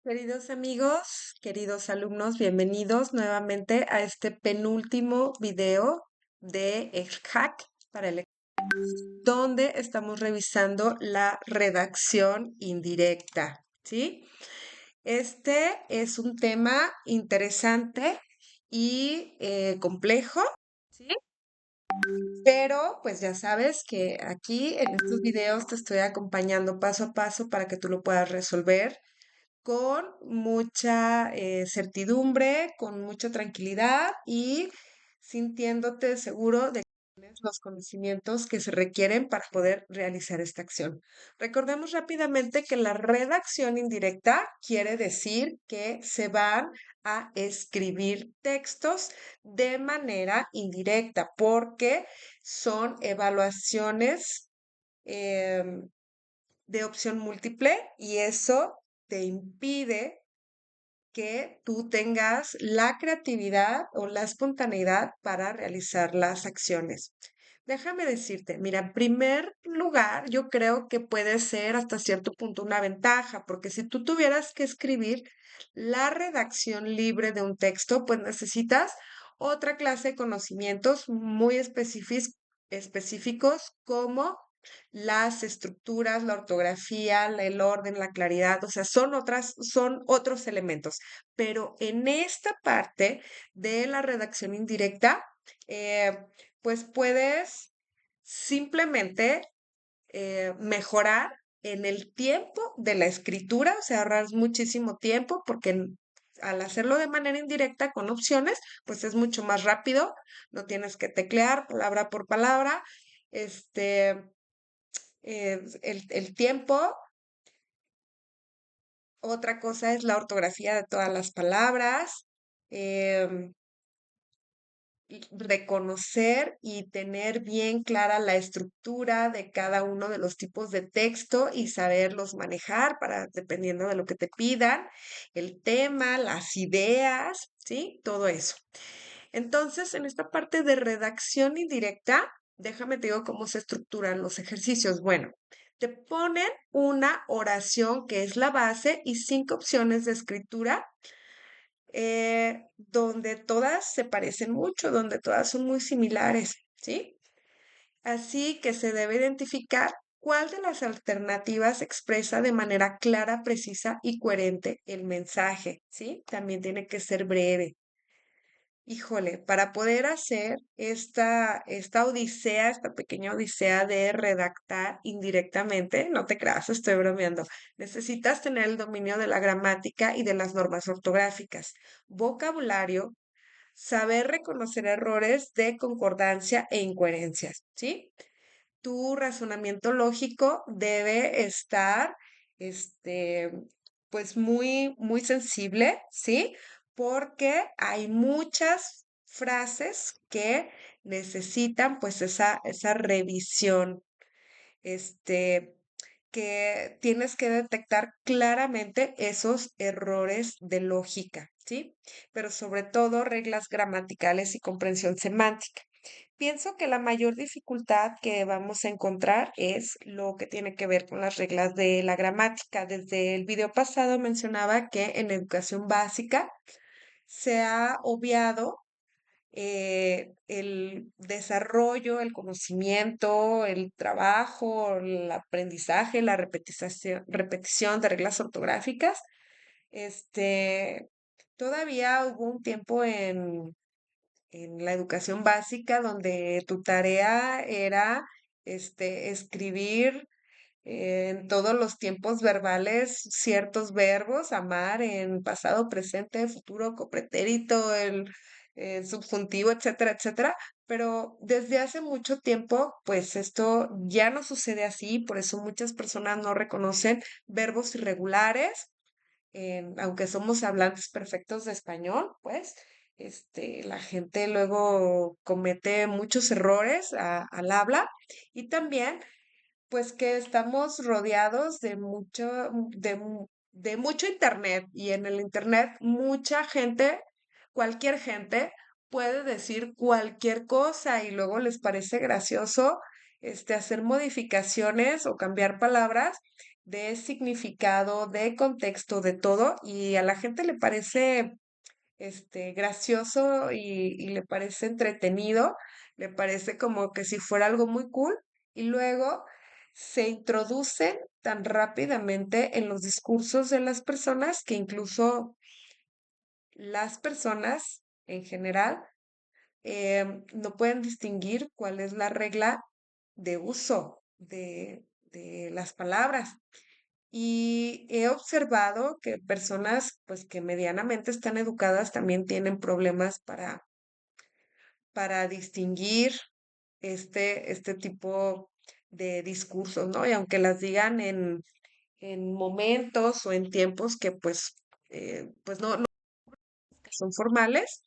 Queridos amigos, queridos alumnos, bienvenidos nuevamente a este penúltimo video de el hack para el donde estamos revisando la redacción indirecta, ¿sí? Este es un tema interesante y complejo, ¿sí? Pero pues ya sabes que aquí en estos videos te estoy acompañando paso a paso para que tú lo puedas resolver con mucha certidumbre, con mucha tranquilidad y sintiéndote seguro de que tienes los conocimientos que se requieren para poder realizar esta acción. Recordemos rápidamente que la redacción indirecta quiere decir que se van a escribir textos de manera indirecta porque son evaluaciones em, de opción múltiple y eso te impide que tú tengas la creatividad o la espontaneidad para realizar las acciones. Déjame decirte, mira, en primer lugar, yo creo que puede ser hasta cierto punto una ventaja, porque si tú tuvieras que escribir la redacción libre de un texto, pues necesitas otra clase de conocimientos muy específicos como las estructuras, la ortografía, el orden, la claridad, o sea, son otros elementos. Pero en esta parte de la redacción indirecta, eh, pues puedes simplemente mejorar en el tiempo de la escritura, o sea, ahorras muchísimo tiempo porque al hacerlo de manera indirecta con opciones, pues es mucho más rápido, no tienes que teclear palabra por palabra, este, el tiempo. Otra cosa es la ortografía de todas las palabras, em, y reconocer y tener bien clara la estructura de cada uno de los tipos de texto y saberlos manejar para, dependiendo de lo que te pidan, el tema, las ideas, ¿sí? Todo eso. Entonces, en esta parte de redacción indirecta, déjame te digo cómo se estructuran los ejercicios. Bueno, te ponen una oración que es la base y 5 opciones de escritura donde todas se parecen mucho, donde todas son muy similares, ¿sí? Así que se debe identificar cuál de las alternativas expresa de manera clara, precisa y coherente el mensaje, ¿sí? También tiene que ser breve. Híjole, para poder hacer esta odisea, esta pequeña odisea de redactar indirectamente, no te creas, estoy bromeando, necesitas tener el dominio de la gramática y de las normas ortográficas, vocabulario, saber reconocer errores de concordancia e incoherencias, ¿sí? Tu razonamiento lógico debe estar, este, pues muy sensible, ¿sí? Porque hay muchas frases que necesitan pues esa revisión, este, que tienes que detectar claramente esos errores de lógica, ¿sí? Pero sobre todo reglas gramaticales y comprensión semántica. Pienso que la mayor dificultad que vamos a encontrar es lo que tiene que ver con las reglas de la gramática. Desde el video pasado mencionaba que en educación básica se ha obviado el desarrollo, el conocimiento, el trabajo, el aprendizaje, la repetición de reglas ortográficas. Este, todavía hubo un tiempo en la educación básica donde tu tarea era escribir en todos los tiempos verbales ciertos verbos, amar en pasado, presente, futuro, copretérito, el subjuntivo, etcétera, etcétera. Pero desde hace mucho tiempo, pues esto ya no sucede así, por eso muchas personas no reconocen verbos irregulares aunque somos hablantes perfectos de español, pues, la gente luego comete muchos errores al habla y también, pues, que estamos rodeados de de mucho internet y en el internet mucha gente, cualquier gente puede decir cualquier cosa y luego les parece gracioso, hacer modificaciones o cambiar palabras de significado, de contexto, de todo, y a la gente le parece gracioso y le parece entretenido, le parece como que si fuera algo muy cool, y luego se introducen tan rápidamente en los discursos de las personas que incluso las personas en general no pueden distinguir cuál es la regla de uso de las palabras. Y he observado que personas, pues, que medianamente están educadas también tienen problemas para distinguir este tipo de discursos, ¿no? Y aunque las digan en momentos o en tiempos que, pues no que son formales,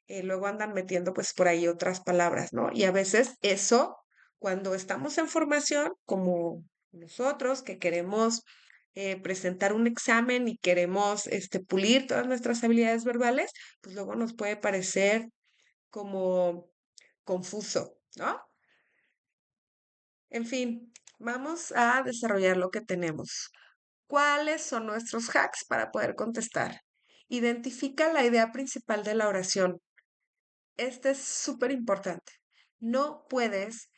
luego andan metiendo, pues, por ahí otras palabras, ¿no? Y a veces eso, cuando estamos en formación, como nosotros que queremos presentar un examen y queremos pulir todas nuestras habilidades verbales, pues luego nos puede parecer como confuso, ¿no? En fin, vamos a desarrollar lo que tenemos. ¿Cuáles son nuestros hacks para poder contestar? Identifica la idea principal de la oración. Este es súper importante. No puedes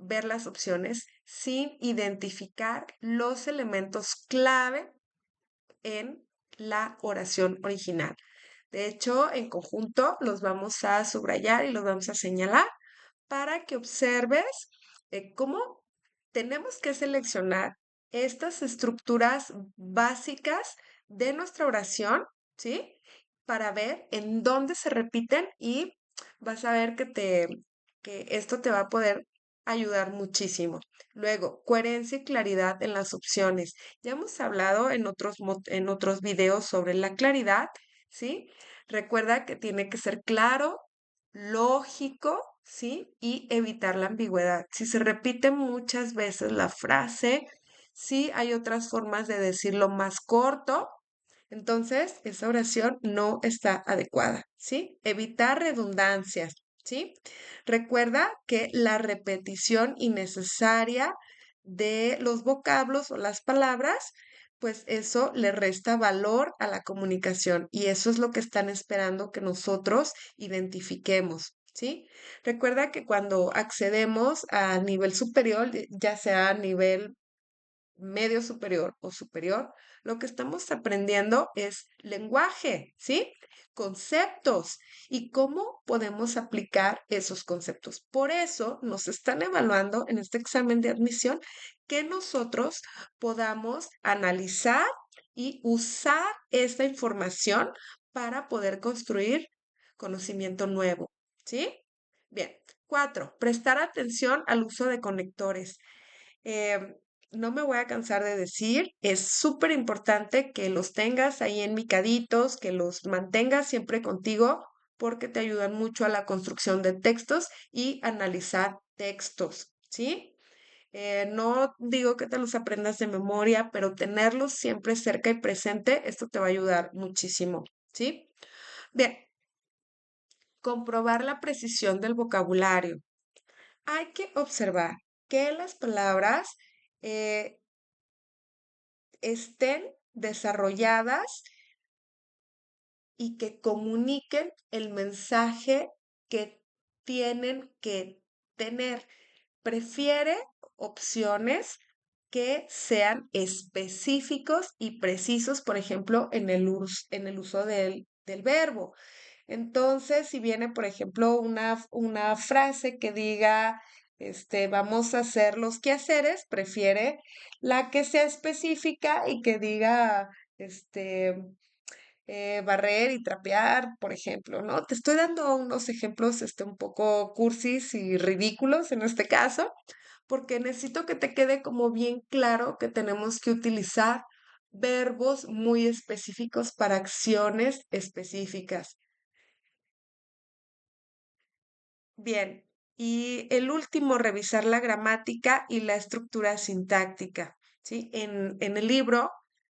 ver las opciones sin identificar los elementos clave en la oración original. De hecho, en conjunto los vamos a subrayar y los vamos a señalar para que observes cómo tenemos que seleccionar estas estructuras básicas de nuestra oración, ¿sí? Para ver en dónde se repiten y vas a ver que esto te va a poder ayudar muchísimo. Luego, coherencia y claridad en las opciones. Ya hemos hablado en otros videos sobre la claridad, ¿sí? Recuerda que tiene que ser claro, lógico, ¿sí? Y evitar la ambigüedad. Si se repite muchas veces la frase, sí hay otras formas de decirlo más corto, entonces esa oración no está adecuada, ¿sí? Evitar redundancias, ¿sí? Recuerda que la repetición innecesaria de los vocablos o las palabras, pues eso le resta valor a la comunicación y eso es lo que están esperando que nosotros identifiquemos, ¿sí? Recuerda que cuando accedemos a nivel superior, ya sea a nivel medio superior o superior, lo que estamos aprendiendo es lenguaje, ¿sí? Conceptos y cómo podemos aplicar esos conceptos. Por eso nos están evaluando en este examen de admisión que nosotros podamos analizar y usar esta información para poder construir conocimiento nuevo, ¿sí? Bien. 4. Prestar atención al uso de conectores. Em, no me voy a cansar de decir, es súper importante que los tengas ahí enmicaditos, que los mantengas siempre contigo, porque te ayudan mucho a la construcción de textos y analizar textos, ¿sí? No digo que te los aprendas de memoria, pero tenerlos siempre cerca y presente, esto te va a ayudar muchísimo, ¿sí? Bien, comprobar la precisión del vocabulario. Hay que observar que las palabras eh, estén desarrolladas y que comuniquen el mensaje que tienen que tener. Prefiere opciones que sean específicos y precisos, por ejemplo, en el uso del verbo. Entonces, si viene, por ejemplo, una frase que diga, vamos a hacer los quehaceres, prefiere la que sea específica y que diga, barrer y trapear, por ejemplo, ¿no? Te estoy dando unos ejemplos, un poco cursis y ridículos en este caso, porque necesito que te quede como bien claro que tenemos que utilizar verbos muy específicos para acciones específicas. Bien, y el último, revisar la gramática y la estructura sintáctica, ¿sí? En el libro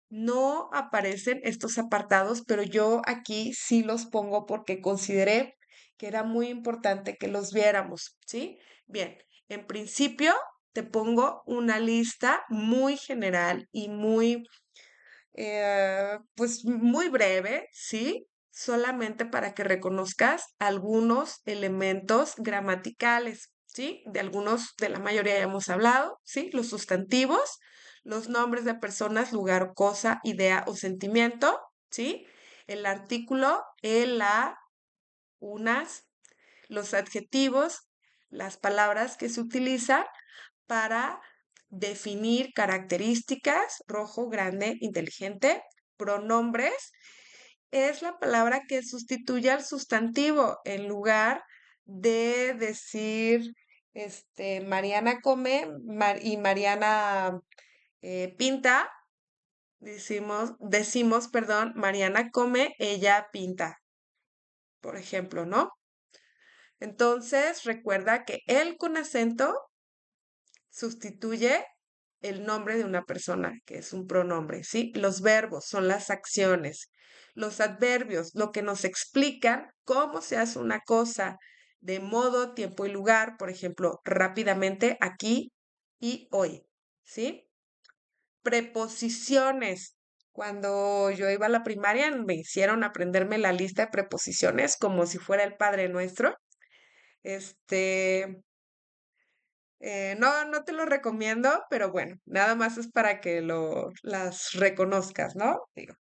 no aparecen estos apartados, pero yo aquí sí los pongo porque consideré que era muy importante que los viéramos, ¿sí? Bien, en principio te pongo una lista muy general y muy, pues muy breve, ¿sí? Solamente para que reconozcas algunos elementos gramaticales, ¿sí? De algunos, de la mayoría ya hemos hablado, ¿sí? Los sustantivos, los nombres de personas, lugar, cosa, idea o sentimiento, ¿sí? El artículo, el, la, unas, los adjetivos, las palabras que se utilizan para definir características, rojo, grande, inteligente, pronombres, es la palabra que sustituye al sustantivo en lugar de decir, Mariana come y Mariana pinta, perdón, Mariana come, ella pinta, por ejemplo, ¿no? Entonces, recuerda que el con acento sustituye el nombre de una persona, que es un pronombre, ¿sí? Los verbos son las acciones. Los adverbios, lo que nos explican cómo se hace una cosa de modo, tiempo y lugar, por ejemplo, rápidamente, aquí y hoy, ¿sí? Preposiciones. Cuando yo iba a la primaria me hicieron aprenderme la lista de preposiciones como si fuera el Padre Nuestro. Este, no te lo recomiendo, pero bueno, nada más es para que las reconozcas, ¿no? Digo,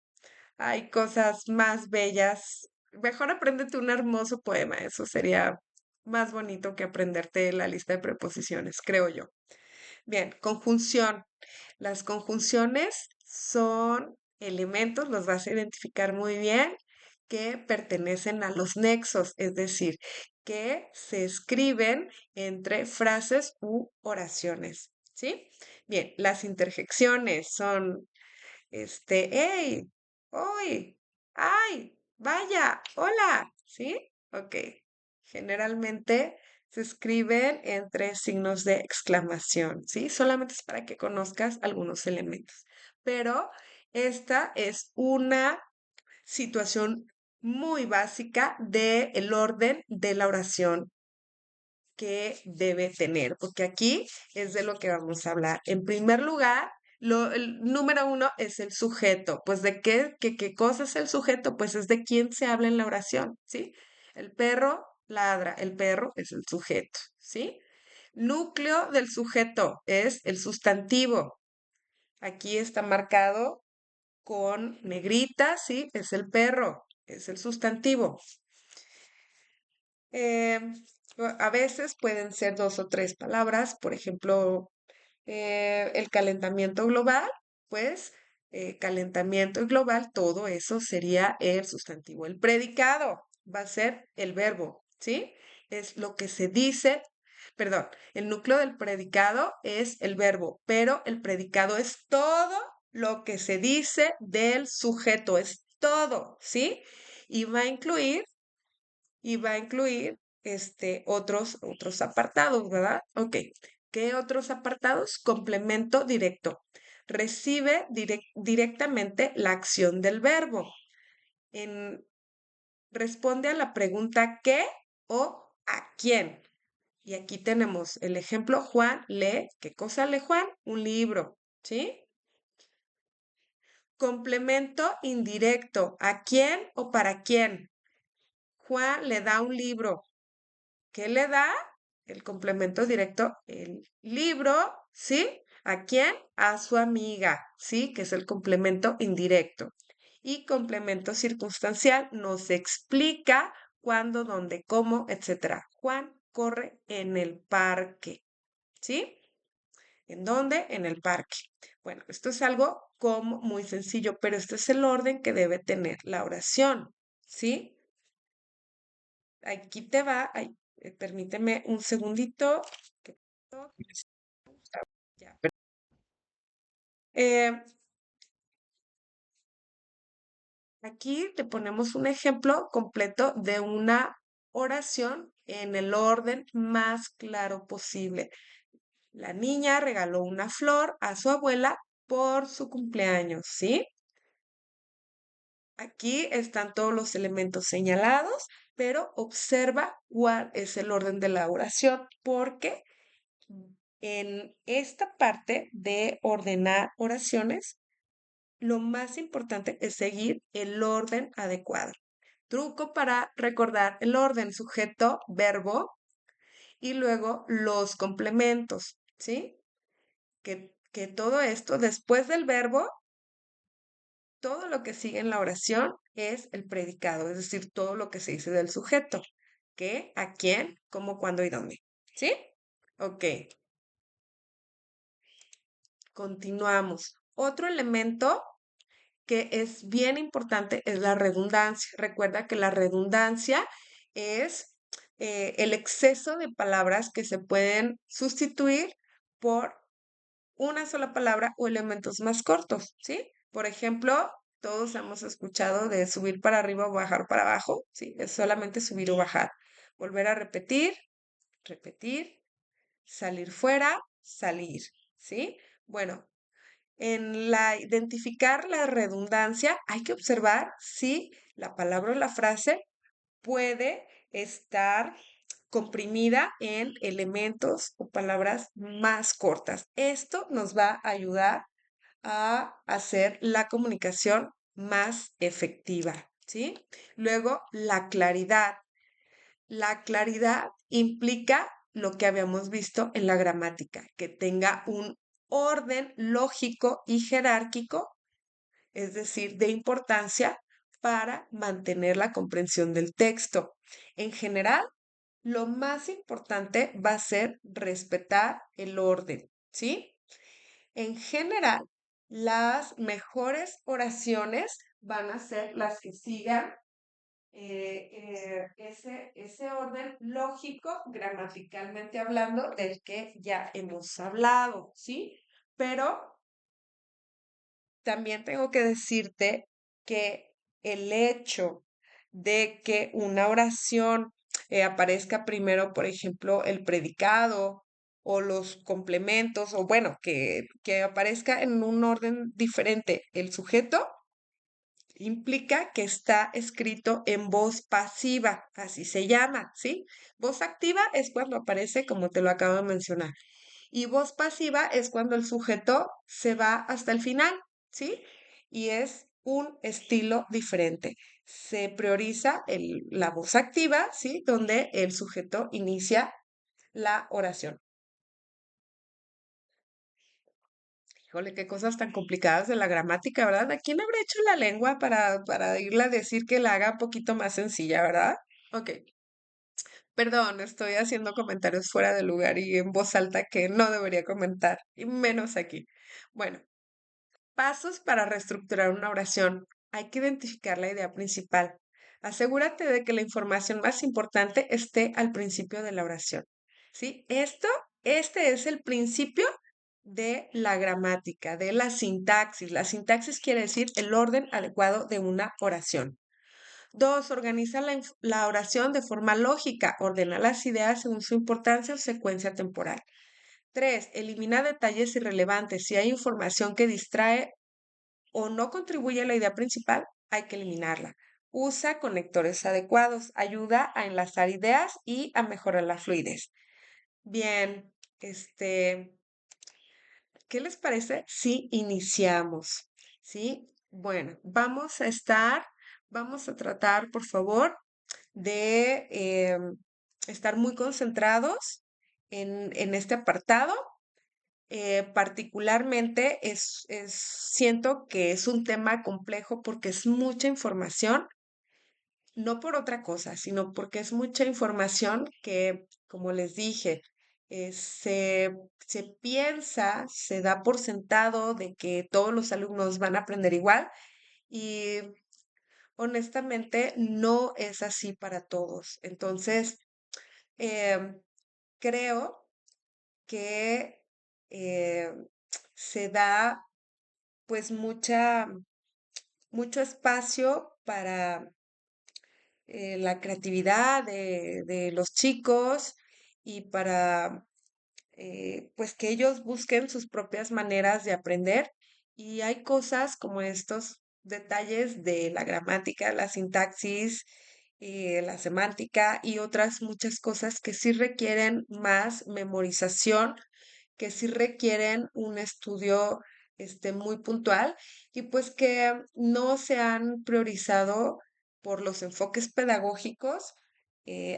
hay cosas más bellas. Mejor apréndete un hermoso poema, eso sería más bonito que aprenderte la lista de preposiciones, creo yo. Bien, conjunción. Las conjunciones son elementos, los vas a identificar muy bien, que pertenecen a los nexos, es decir, que se escriben entre frases u oraciones, ¿sí? Bien, las interjecciones son, hey, hoy, ay, vaya, hola, ¿sí? Ok. Generalmente se escriben entre signos de exclamación, ¿sí? Solamente es para que conozcas algunos elementos. Pero esta es una situación muy básica del orden de la oración que debe tener, porque aquí es de lo que vamos a hablar. En primer lugar, el número uno es el sujeto. Pues de qué cosa es el sujeto, pues es de quién se habla en la oración, ¿sí? El perro ladra, el perro es el sujeto, ¿sí? Núcleo del sujeto es el sustantivo. Aquí está marcado con negrita, ¿sí? Es el perro, es el sustantivo. Eh, a veces pueden ser dos o tres palabras, por ejemplo, el calentamiento global, pues calentamiento global, todo eso sería el sustantivo. El predicado va a ser el verbo, ¿sí? Es lo que se dice, perdón, el núcleo del predicado es el verbo, pero el predicado es todo lo que se dice del sujeto, es todo, ¿sí? Y va a incluir otros apartados, ¿verdad? Ok. ¿Qué otros apartados? Complemento directo. Recibe directamente la acción del verbo. En, responde a la pregunta ¿qué o a quién? Y aquí tenemos el ejemplo, Juan lee, ¿qué cosa lee Juan? Un libro, ¿sí? Complemento indirecto, ¿a quién o para quién? Juan le da un libro. ¿Qué le da? El complemento directo, el libro, ¿sí? ¿A quién? A su amiga, ¿sí? Que es el complemento indirecto. Y complemento circunstancial nos explica cuándo, dónde, cómo, etcétera. Juan corre en el parque, ¿sí? ¿En dónde? En el parque. Bueno, esto es algo como muy sencillo, pero este es el orden que debe tener la oración, ¿sí? Aquí te va, ay, permíteme un segundito. que- ya. Eh, Aquí te ponemos un ejemplo completo de una oración en el orden más claro posible. La niña regaló una flor a su abuela por su cumpleaños, ¿sí? Aquí están todos los elementos señalados, pero observa cuál es el orden de la oración, porque En esta parte de ordenar oraciones, lo más importante es seguir el orden adecuado. Truco para recordar el orden: sujeto, verbo y luego los complementos, ¿sí? Que todo esto, después del verbo, todo lo que sigue en la oración es el predicado, es decir, todo lo que se dice del sujeto. ¿Qué? ¿A quién? ¿Cómo? ¿Cuándo? ¿Y dónde? ¿Sí? Ok, continuamos. Otro elemento que es bien importante es la redundancia. Recuerda que la redundancia es el exceso de palabras que se pueden sustituir por una sola palabra o elementos más cortos, ¿sí? Por ejemplo, todos hemos escuchado de subir para arriba o bajar para abajo, ¿sí? Es solamente subir o bajar. Volver a repetir, repetir, salir fuera, salir, ¿sí? Bueno, en la identificar la redundancia hay que observar si la palabra o la frase puede estar comprimida en elementos o palabras más cortas. Esto nos va a ayudar a hacer la comunicación más efectiva, ¿sí? Luego, la claridad. La claridad implica lo que habíamos visto en la gramática, que tenga un orden lógico y jerárquico, es decir, de importancia para mantener la comprensión del texto. En general, lo más importante va a ser respetar el orden, ¿sí? En general, las mejores oraciones van a ser las que sigan ese orden lógico, gramaticalmente hablando, del que ya hemos hablado, ¿sí? Pero también tengo que decirte que el hecho de que una oración aparezca primero, por ejemplo, el predicado o los complementos, o bueno, que aparezca en un orden diferente el sujeto, implica que está escrito en voz pasiva, así se llama, ¿sí? Voz activa es cuando aparece como te lo acabo de mencionar. Y voz pasiva es cuando el sujeto se va hasta el final, ¿sí? Y es un estilo diferente. Se prioriza la voz activa, ¿sí? Donde el sujeto inicia la oración. Híjole, qué cosas tan complicadas de la gramática, ¿verdad? ¿A quién habrá hecho la lengua para irle a decir que la haga un poquito más sencilla, ¿verdad? Ok, perdón, estoy haciendo comentarios fuera de lugar y en voz alta que no debería comentar, y menos aquí. Bueno, pasos para reestructurar una oración. Hay que identificar la idea principal. Asegúrate de que la información más importante esté al principio de la oración. ¿Sí? Este es el principio de la gramática, de la sintaxis. La sintaxis quiere decir el orden adecuado de una oración. Dos, organiza la oración de forma lógica. Ordena las ideas según su importancia o secuencia temporal. Tres, elimina detalles irrelevantes. Si hay información que distrae o no contribuye a la idea principal, hay que eliminarla. Usa conectores adecuados. Ayuda a enlazar ideas y a mejorar la fluidez. Bien, ¿qué les parece si iniciamos? ¿Sí? Bueno, vamos a tratar, por favor, de estar muy concentrados en este apartado. Particularmente siento que es un tema complejo porque es mucha información, no por otra cosa, sino porque es mucha información que, como les dije, se piensa, se da por sentado de que todos los alumnos van a aprender igual y honestamente no es así para todos. Entonces, em, creo que eh, se da pues mucho espacio para la creatividad de los chicos y para pues que ellos busquen sus propias maneras de aprender. Y hay cosas como estos detalles de la gramática, la sintaxis, la semántica y otras muchas cosas que sí requieren más memorización que sí requieren un estudio muy puntual y pues que no se han priorizado por los enfoques pedagógicos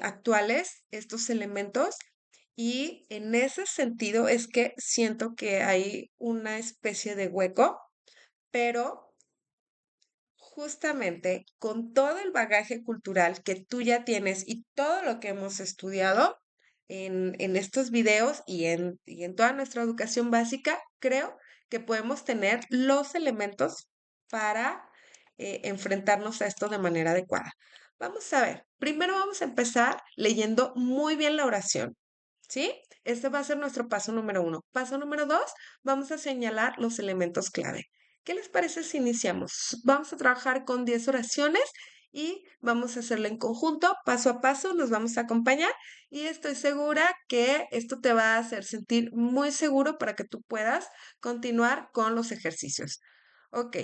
actuales estos elementos y en ese sentido es que siento que hay una especie de hueco, pero justamente con todo el bagaje cultural que tú ya tienes y todo lo que hemos estudiado en estos videos y en toda nuestra educación básica, creo que podemos tener los elementos para enfrentarnos a esto de manera adecuada. Vamos a ver, primero vamos a empezar leyendo muy bien la oración, ¿sí? Este va a ser nuestro paso número uno. Paso número dos, vamos a señalar los elementos clave. ¿Qué les parece si iniciamos? Vamos a trabajar con 10 oraciones y vamos a hacerlo en conjunto, paso a paso, nos vamos a acompañar y estoy segura que esto te va a hacer sentir muy seguro para que tú puedas continuar con los ejercicios. Ok,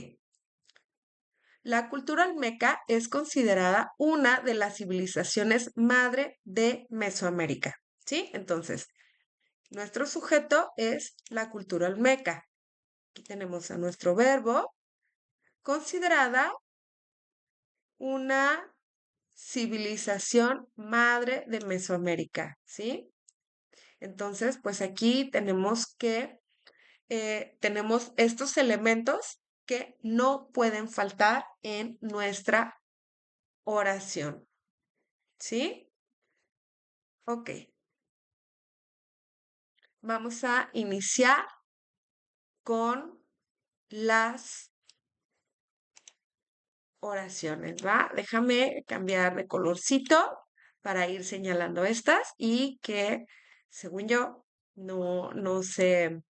la cultura olmeca es considerada una de las civilizaciones madre de Mesoamérica, ¿sí? Entonces, nuestro sujeto es la cultura olmeca. Aquí tenemos a nuestro verbo, considerada una civilización madre de Mesoamérica, ¿sí? Entonces, pues aquí tenemos que, tenemos estos elementos que no pueden faltar en nuestra oración, ¿sí? Ok, vamos a iniciar con las oraciones, ¿va? Déjame cambiar de colorcito para ir señalando estas y que, según yo, no se,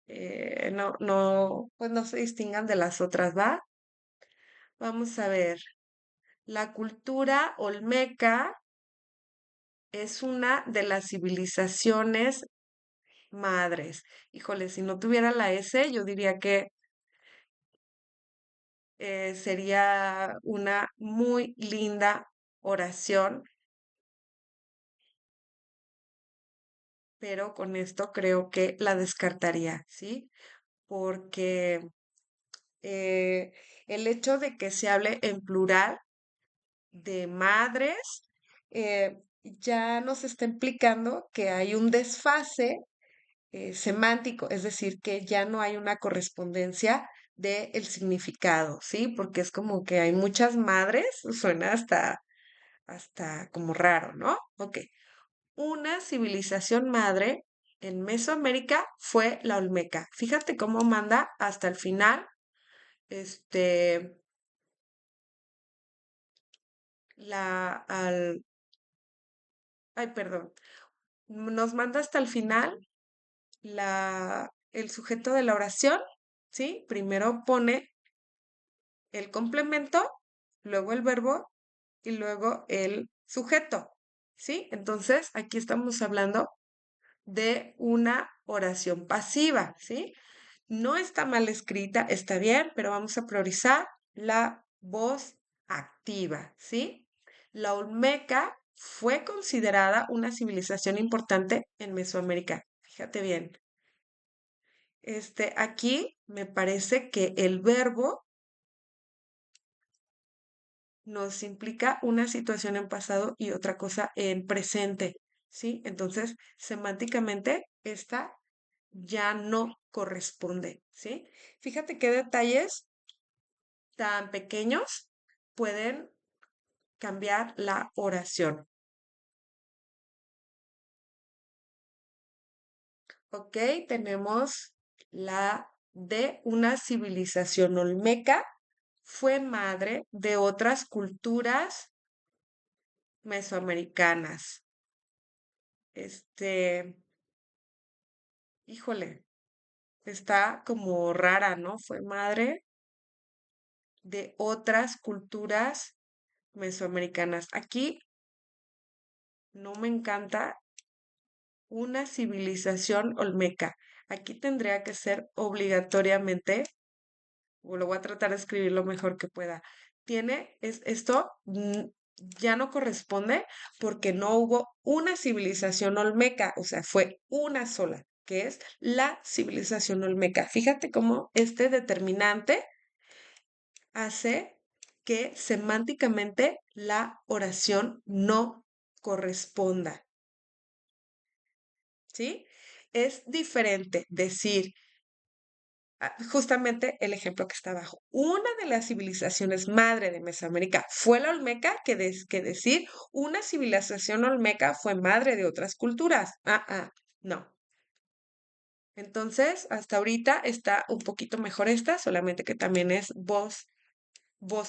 pues no se distingan de las otras, ¿va? Vamos a ver. La cultura olmeca es una de las civilizaciones madres. Híjole, si no tuviera la S, yo diría que sería una muy linda oración, pero con esto creo que la descartaría, ¿sí? Porque eh, el hecho de que se hable en plural de madres ya nos está implicando que hay un desfase semántico, es decir, que ya no hay una correspondencia del significado, ¿sí? Porque es como que hay muchas madres, suena hasta como raro, ¿no? Ok. Una civilización madre en Mesoamérica fue la Olmeca. Fíjate cómo manda hasta el final, este, al, ay, perdón, nos manda hasta el final el sujeto de la oración, ¿sí? Primero pone el complemento, luego el verbo y luego el sujeto, ¿sí? Entonces, aquí estamos hablando de una oración pasiva, ¿sí? No está mal escrita, está bien, pero vamos a priorizar la voz activa, ¿sí? La Olmeca fue considerada una civilización importante en Mesoamérica. Fíjate bien. Aquí me parece que el verbo nos implica una situación en pasado y otra cosa en presente, ¿sí? Entonces, semánticamente, esta ya no corresponde, ¿sí? Fíjate qué detalles tan pequeños pueden cambiar la oración. Ok, tenemos la de una civilización olmeca, fue madre de otras culturas mesoamericanas. Híjole, está como rara, ¿no? Fue madre de otras culturas mesoamericanas. Aquí no me encanta una civilización olmeca. Aquí tendría que ser obligatoriamente, o lo voy a tratar de escribir lo mejor que pueda. Tiene esto, ya no corresponde porque no hubo una civilización olmeca, o sea, fue una sola, que es la civilización olmeca. Fíjate cómo este determinante hace que semánticamente la oración no corresponda, ¿sí? Es diferente decir justamente el ejemplo que está abajo. Una de las civilizaciones madre de Mesoamérica fue la olmeca, que decir una civilización olmeca fue madre de otras culturas. No. Entonces, hasta ahorita está un poquito mejor esta, solamente que también es voz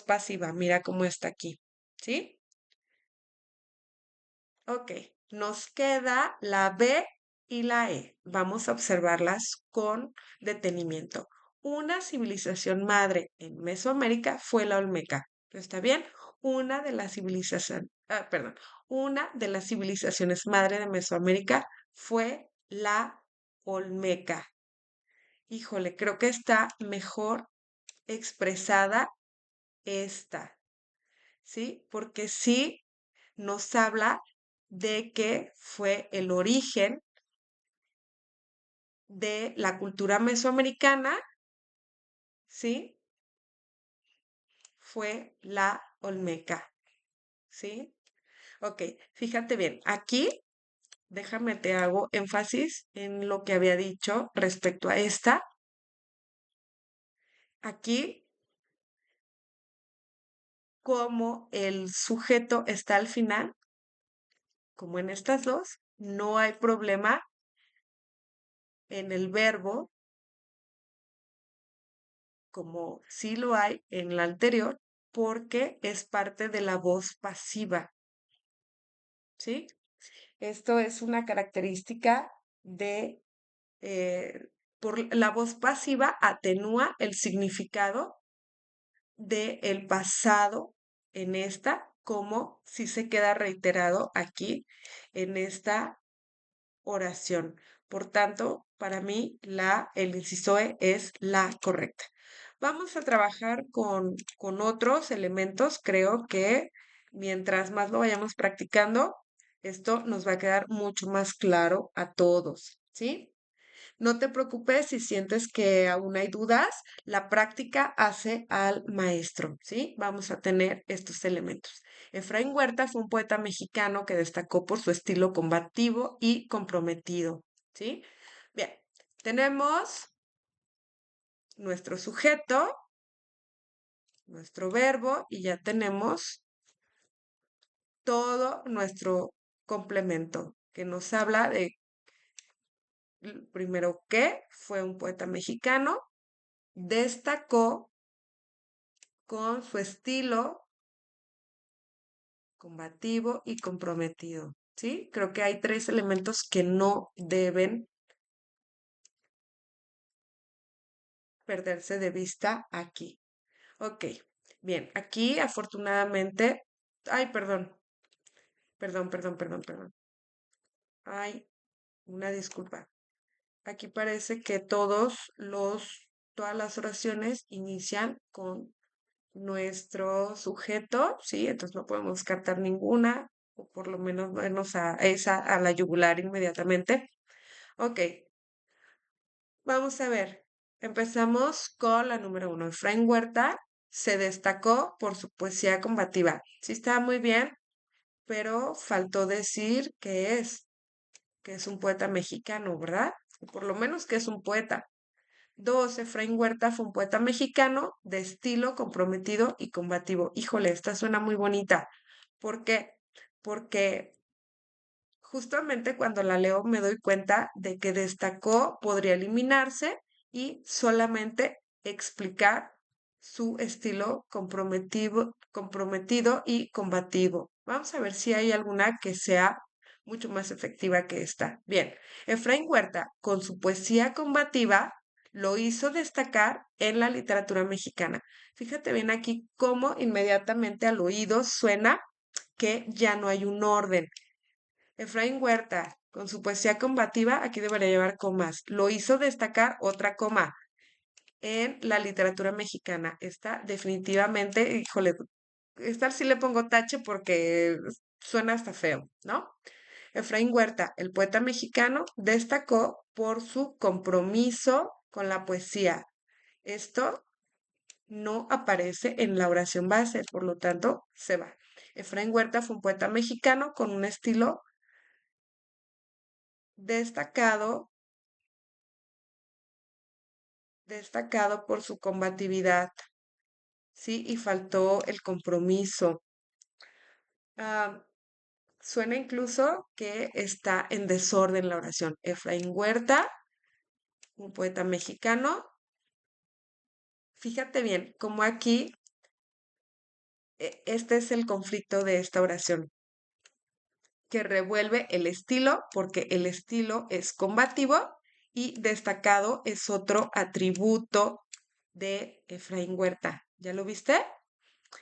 pasiva. Mira cómo está aquí. ¿Sí? Ok, nos queda la B y la E. Vamos a observarlas con detenimiento. Una civilización madre en Mesoamérica fue la Olmeca. ¿Está bien? Una de las civilizaciones, perdón, una de las civilizaciones madre de Mesoamérica fue la Olmeca. Híjole, creo que está mejor expresada esta, ¿sí? Porque sí nos habla de que fue el origen de la cultura mesoamericana, ¿sí? Fue la Olmeca, ¿sí? Ok, fíjate bien, aquí déjame te hago énfasis en lo que había dicho respecto a esta. Aquí, como el sujeto está al final, como en estas dos, no hay problema en el verbo como sí lo hay en la anterior, porque es parte de la voz pasiva, ¿sí? Esto es una característica de, por la voz pasiva atenúa el significado del pasado en esta, como si se queda reiterado aquí en esta oración. Por tanto, para mí, el inciso E es la correcta. Vamos a trabajar con otros elementos. Creo que mientras más lo vayamos practicando, esto nos va a quedar mucho más claro a todos, ¿sí? No te preocupes si sientes que aún hay dudas, la práctica hace al maestro, ¿sí? Vamos a tener estos elementos. Efraín Huerta fue un poeta mexicano que destacó por su estilo combativo y comprometido, ¿sí? Bien, tenemos nuestro sujeto, nuestro verbo y ya tenemos todo nuestro complemento que nos habla de, primero, que fue un poeta mexicano, destacó con su estilo combativo y comprometido, ¿sí? Creo que hay tres elementos que no deben perderse de vista aquí. Ok, bien, aquí afortunadamente, ay, perdón. Ay, una disculpa. Aquí parece que todas las oraciones inician con nuestro sujeto, ¿sí? Entonces no podemos descartar ninguna, o por lo menos vernos a esa, a la yugular inmediatamente. Ok, vamos a ver. Empezamos con la número uno. Efraín Huerta se destacó por su poesía combativa. Sí, está muy bien, pero faltó decir que es un poeta mexicano, ¿verdad? O por lo menos que es un poeta. Dos, Efraín Huerta fue un poeta mexicano de estilo comprometido y combativo. Híjole, esta suena muy bonita. ¿Por qué? Porque justamente cuando la leo me doy cuenta de que destacó podría eliminarse y solamente explicar su estilo comprometido y combativo. Vamos a ver si hay alguna que sea mucho más efectiva que esta. Bien, Efraín Huerta, con su poesía combativa, lo hizo destacar en la literatura mexicana. Fíjate bien aquí cómo inmediatamente al oído suena que ya no hay un orden. Efraín Huerta, con su poesía combativa, aquí debería llevar comas. Lo hizo destacar otra coma en la literatura mexicana. Esta definitivamente, híjole, esta sí le pongo tache porque suena hasta feo, ¿no? Efraín Huerta, el poeta mexicano, destacó por su compromiso con la poesía. Esto no aparece en la oración base, por lo tanto, se va. Efraín Huerta fue un poeta mexicano con un estilo destacado, destacado por su combatividad, ¿sí? Y faltó el compromiso. Ah, suena incluso que está en desorden la oración. Efraín Huerta, un poeta mexicano. Fíjate bien, como aquí, este es el conflicto de esta oración, que revuelve el estilo, porque el estilo es combativo y destacado es otro atributo de Efraín Huerta. ¿Ya lo viste?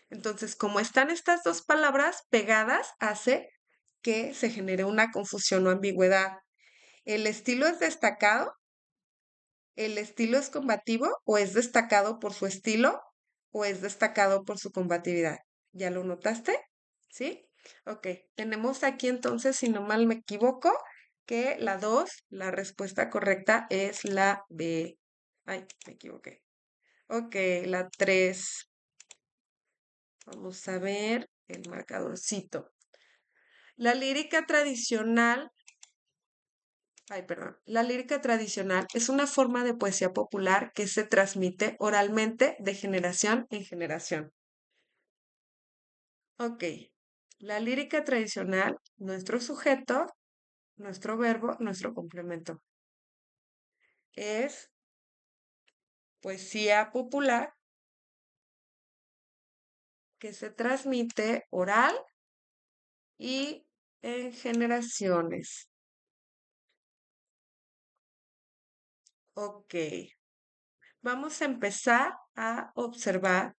Entonces, como están estas dos palabras pegadas, hace que se genere una confusión o ambigüedad. ¿El estilo es destacado? ¿El estilo es combativo o es destacado por su estilo o es destacado por su combatividad? ¿Ya lo notaste? ¿Sí? Ok, tenemos aquí entonces, si no mal me equivoco, que la 2, la respuesta correcta es la B. Ay, me equivoqué. Ok, la 3. Vamos a ver el marcadorcito. La lírica tradicional, ay, perdón, la lírica tradicional es una forma de poesía popular que se transmite oralmente de generación en generación. Ok, la lírica tradicional, nuestro sujeto, nuestro verbo, nuestro complemento. Es poesía popular que se transmite oral y en generaciones. Ok, vamos a empezar a observar,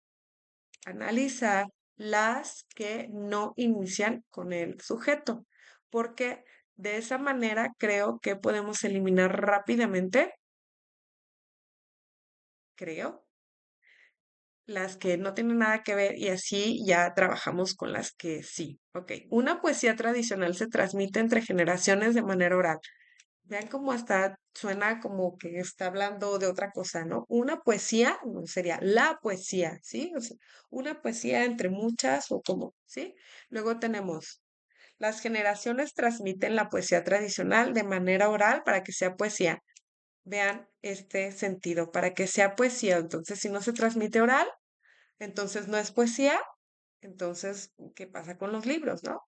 analizar las que no inician con el sujeto, porque de esa manera creo que podemos eliminar rápidamente, creo, las que no tienen nada que ver y así ya trabajamos con las que sí. Ok, una poesía tradicional se transmite entre generaciones de manera oral. Vean cómo hasta suena como que está hablando de otra cosa, ¿no? Una poesía, no sería la poesía, ¿sí? O sea, una poesía entre muchas o como, ¿sí? Luego tenemos, las generaciones transmiten la poesía tradicional de manera oral para que sea poesía. Vean este sentido, para que sea poesía. Entonces, si no se transmite oral, entonces no es poesía. Entonces, ¿qué pasa con los libros, no?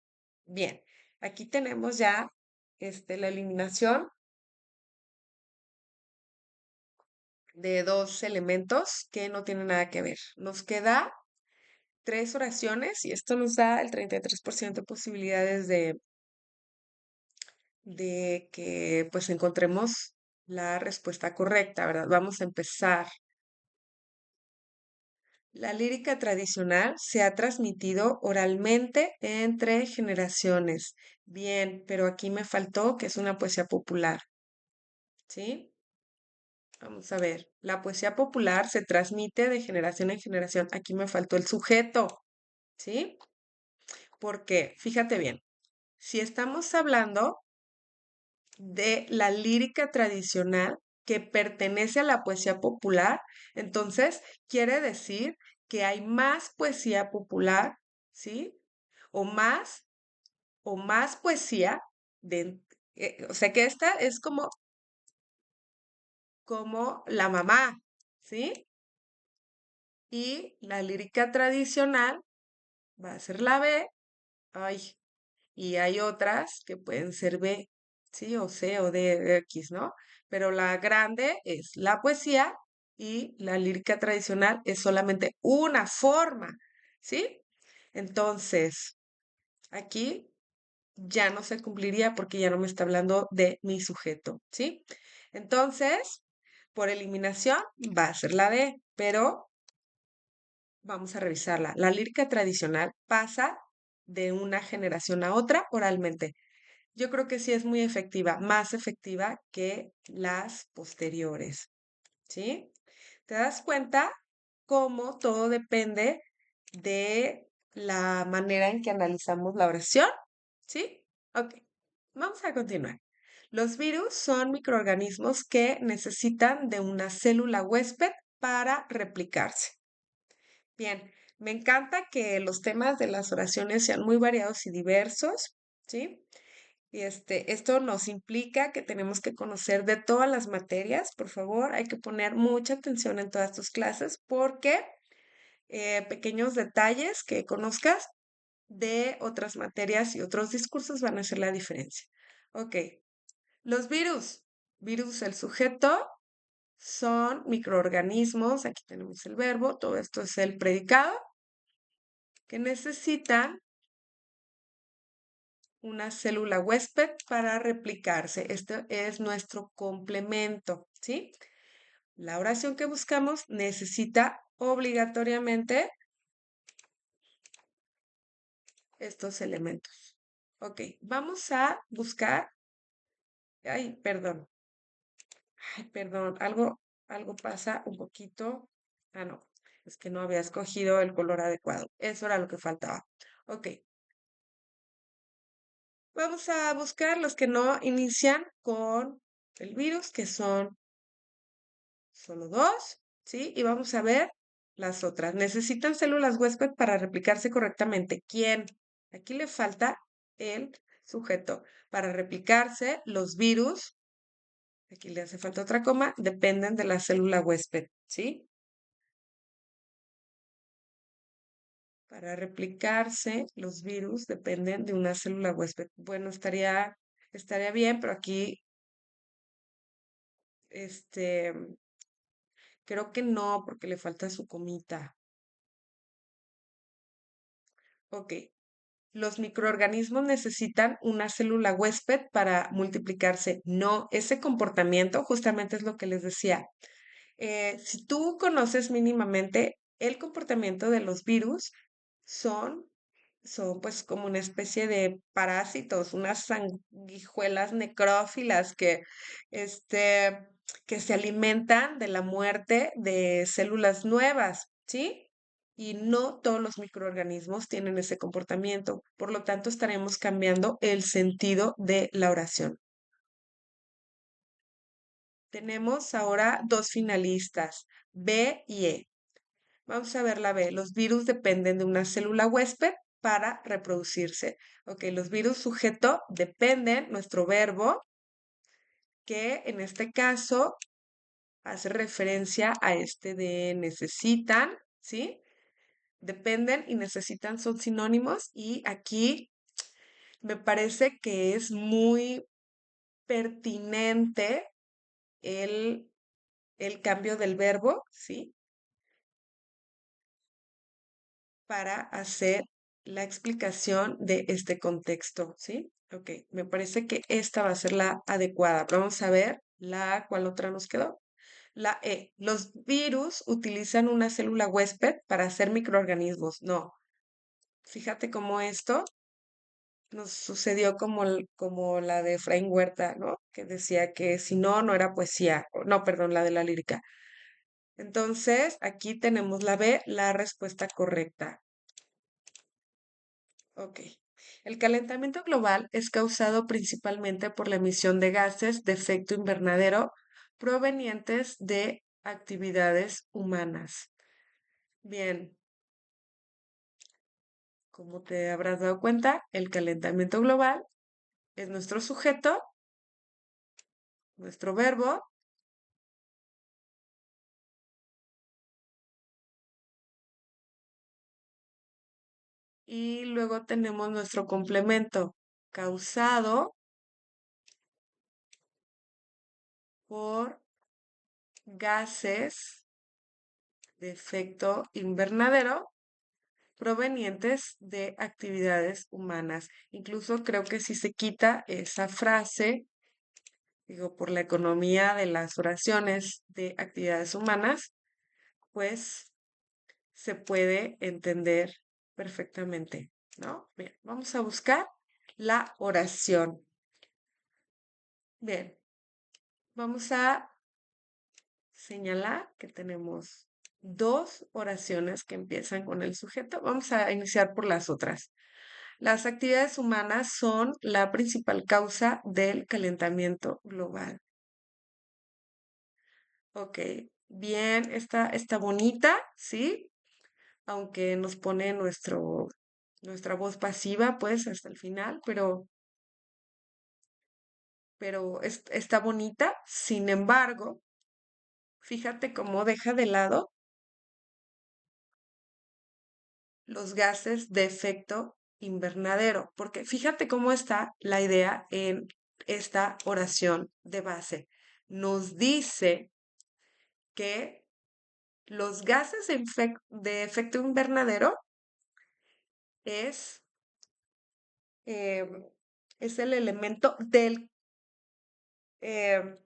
Bien, aquí tenemos ya la eliminación de dos elementos que no tienen nada que ver. Nos queda tres oraciones y esto nos da el 33% de posibilidades de que pues encontremos la respuesta correcta, ¿verdad? Vamos a empezar. La lírica tradicional se ha transmitido oralmente entre generaciones. Bien, pero aquí me faltó que es una poesía popular, ¿sí? Vamos a ver. La poesía popular se transmite de generación en generación. Aquí me faltó el sujeto, ¿sí? Porque, fíjate bien, si estamos hablando de la lírica tradicional que pertenece a la poesía popular, entonces quiere decir que hay más poesía popular, ¿sí? O más, o más poesía de, o sea que esta es como la mamá, ¿sí? Y la lírica tradicional va a ser la B, ay, y hay otras que pueden ser B, ¿sí? O C o D, X, ¿no? Pero la grande es la poesía y la lírica tradicional es solamente una forma, ¿sí? Entonces, aquí ya no se cumpliría porque ya no me está hablando de mi sujeto, ¿sí? Entonces, por eliminación va a ser la D, pero vamos a revisarla. La lírica tradicional pasa de una generación a otra oralmente. Yo creo que sí es muy efectiva, más efectiva que las posteriores, ¿sí? ¿Te das cuenta cómo todo depende de la manera en que analizamos la oración? ¿Sí? Ok, vamos a continuar. Los virus son microorganismos que necesitan de una célula huésped para replicarse. Bien, me encanta que los temas de las oraciones sean muy variados y diversos, ¿sí? Y esto nos implica que tenemos que conocer de todas las materias. Por favor, hay que poner mucha atención en todas tus clases porque pequeños detalles que conozcas de otras materias y otros discursos van a hacer la diferencia. Ok, los virus. Virus, el sujeto, son microorganismos. Aquí tenemos el verbo, todo esto es el predicado, que necesitan una célula huésped para replicarse. Este es nuestro complemento, ¿sí? La oración que buscamos necesita obligatoriamente estos elementos. Ok, vamos a buscar. Ay, perdón, algo pasa un poquito. Ah, no, es que no había escogido el color adecuado. Eso era lo que faltaba. Ok, vamos a buscar los que no inician con el virus, que son solo dos, ¿sí? Y vamos a ver las otras. Necesitan células huésped para replicarse correctamente. ¿Quién? Aquí le falta el sujeto. Para replicarse, los virus, aquí le hace falta otra coma, dependen de la célula huésped, ¿sí? Para replicarse, los virus dependen de una célula huésped. Bueno, estaría bien, pero aquí, este, creo que no, porque le falta su comita. Ok. Los microorganismos necesitan una célula huésped para multiplicarse. No, ese comportamiento justamente es lo que les decía. Si tú conoces mínimamente el comportamiento de los virus, son, son pues como una especie de parásitos, unas sanguijuelas necrófilas este, que se alimentan de la muerte de células nuevas, ¿sí? Y no todos los microorganismos tienen ese comportamiento. Por lo tanto, estaremos cambiando el sentido de la oración. Tenemos ahora dos finalistas, B y E. Vamos a ver la B. Los virus dependen de una célula huésped para reproducirse. Ok, los virus sujeto dependen, nuestro verbo, que en este caso hace referencia a este de necesitan, ¿sí? Dependen y necesitan son sinónimos y aquí me parece que es muy pertinente el, el cambio del verbo, ¿sí? Para hacer la explicación de este contexto, ¿sí? Ok, me parece que esta va a ser la adecuada. Vamos a ver ¿cuál otra nos quedó? La E. Los virus utilizan una célula huésped para hacer microorganismos. No, fíjate cómo esto nos sucedió como la de Efraín Huerta, ¿no? Que decía que si no, no era poesía. No, perdón, la de la lírica. Entonces, aquí tenemos la B, la respuesta correcta. Ok. El calentamiento global es causado principalmente por la emisión de gases de efecto invernadero provenientes de actividades humanas. Bien, como te habrás dado cuenta, el calentamiento global es nuestro sujeto, nuestro verbo, y luego tenemos nuestro complemento, causado por gases de efecto invernadero provenientes de actividades humanas. Incluso creo que si se quita esa frase, digo, por la economía de las oraciones de actividades humanas, pues se puede entender perfectamente, ¿no? Bien, vamos a buscar la oración. Bien, vamos a señalar que tenemos dos oraciones que empiezan con el sujeto. Vamos a iniciar por las otras. Las actividades humanas son la principal causa del calentamiento global. Ok, bien, está bonita, ¿sí? Aunque nos pone nuestra voz pasiva, pues, hasta el final, pero está bonita. Sin embargo, fíjate cómo deja de lado los gases de efecto invernadero, porque fíjate cómo está la idea en esta oración de base. Nos dice que los gases de efecto invernadero es, eh, es el elemento eh,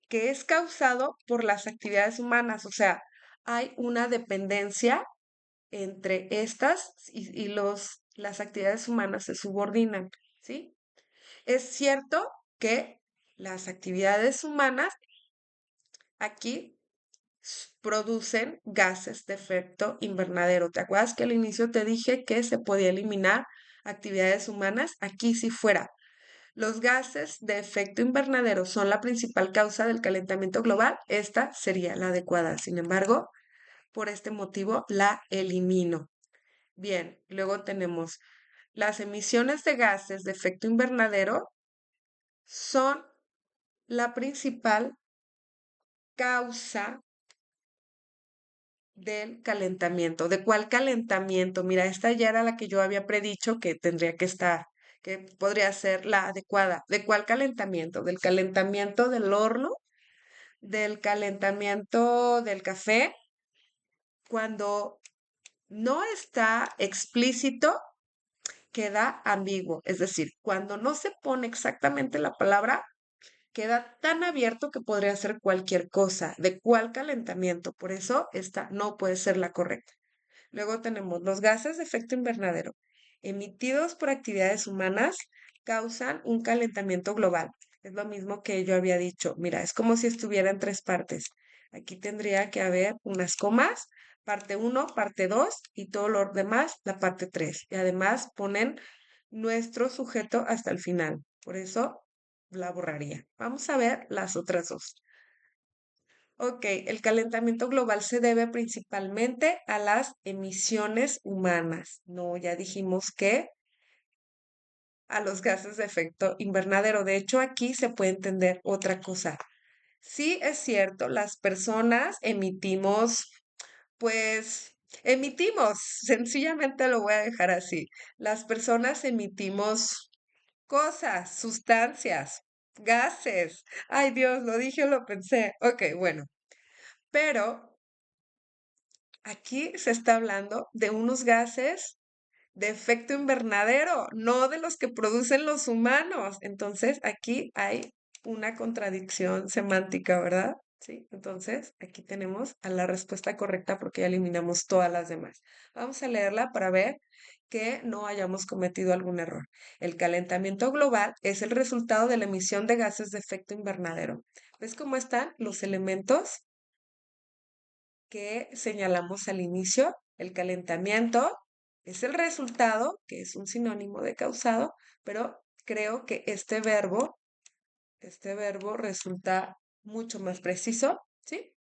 que es causado por las actividades humanas. O sea, hay una dependencia entre estas y las actividades humanas se subordinan, ¿sí? Es cierto que las actividades humanas aquí producen gases de efecto invernadero. ¿Te acuerdas que al inicio te dije que se podía eliminar actividades humanas? Aquí si fuera. Los gases de efecto invernadero son la principal causa del calentamiento global. Esta sería la adecuada. Sin embargo, por este motivo la elimino. Bien, luego tenemos las emisiones de gases de efecto invernadero son la principal causa del calentamiento. ¿De cuál calentamiento? Mira, esta ya era la que yo había predicho que tendría que estar, que podría ser la adecuada. ¿De cuál calentamiento? ¿Del calentamiento del horno? ¿Del calentamiento del café? Cuando no está explícito, queda ambiguo. Es decir, cuando no se pone exactamente la palabra, queda tan abierto que podría ser cualquier cosa. ¿De cuál calentamiento? Por eso esta no puede ser la correcta. Luego tenemos los gases de efecto invernadero emitidos por actividades humanas causan un calentamiento global. Es lo mismo que yo había dicho. Mira, es como si estuviera en tres partes. Aquí tendría que haber unas comas, parte uno, parte 2 y todo lo demás, la parte 3. Y además ponen nuestro sujeto hasta el final. Por eso la borraría. Vamos a ver las otras dos. Ok, el calentamiento global se debe principalmente a las emisiones humanas. No, ya dijimos que a los gases de efecto invernadero. De hecho, aquí se puede entender otra cosa. Sí, es cierto, las personas emitimos, pues, emitimos, sencillamente lo voy a dejar así. Las personas emitimos cosas, sustancias, gases. Ay, Dios, lo dije o lo pensé. Ok, bueno, pero aquí se está hablando de unos gases de efecto invernadero, no de los que producen los humanos. Entonces, aquí hay una contradicción semántica, ¿verdad? Sí, entonces aquí tenemos a la respuesta correcta porque ya eliminamos todas las demás. Vamos a leerla para ver que no hayamos cometido algún error. El calentamiento global es el resultado de la emisión de gases de efecto invernadero. ¿Ves cómo están los elementos que señalamos al inicio? El calentamiento es el resultado, que es un sinónimo de causado, pero creo que este verbo resulta mucho más preciso, ¿sí?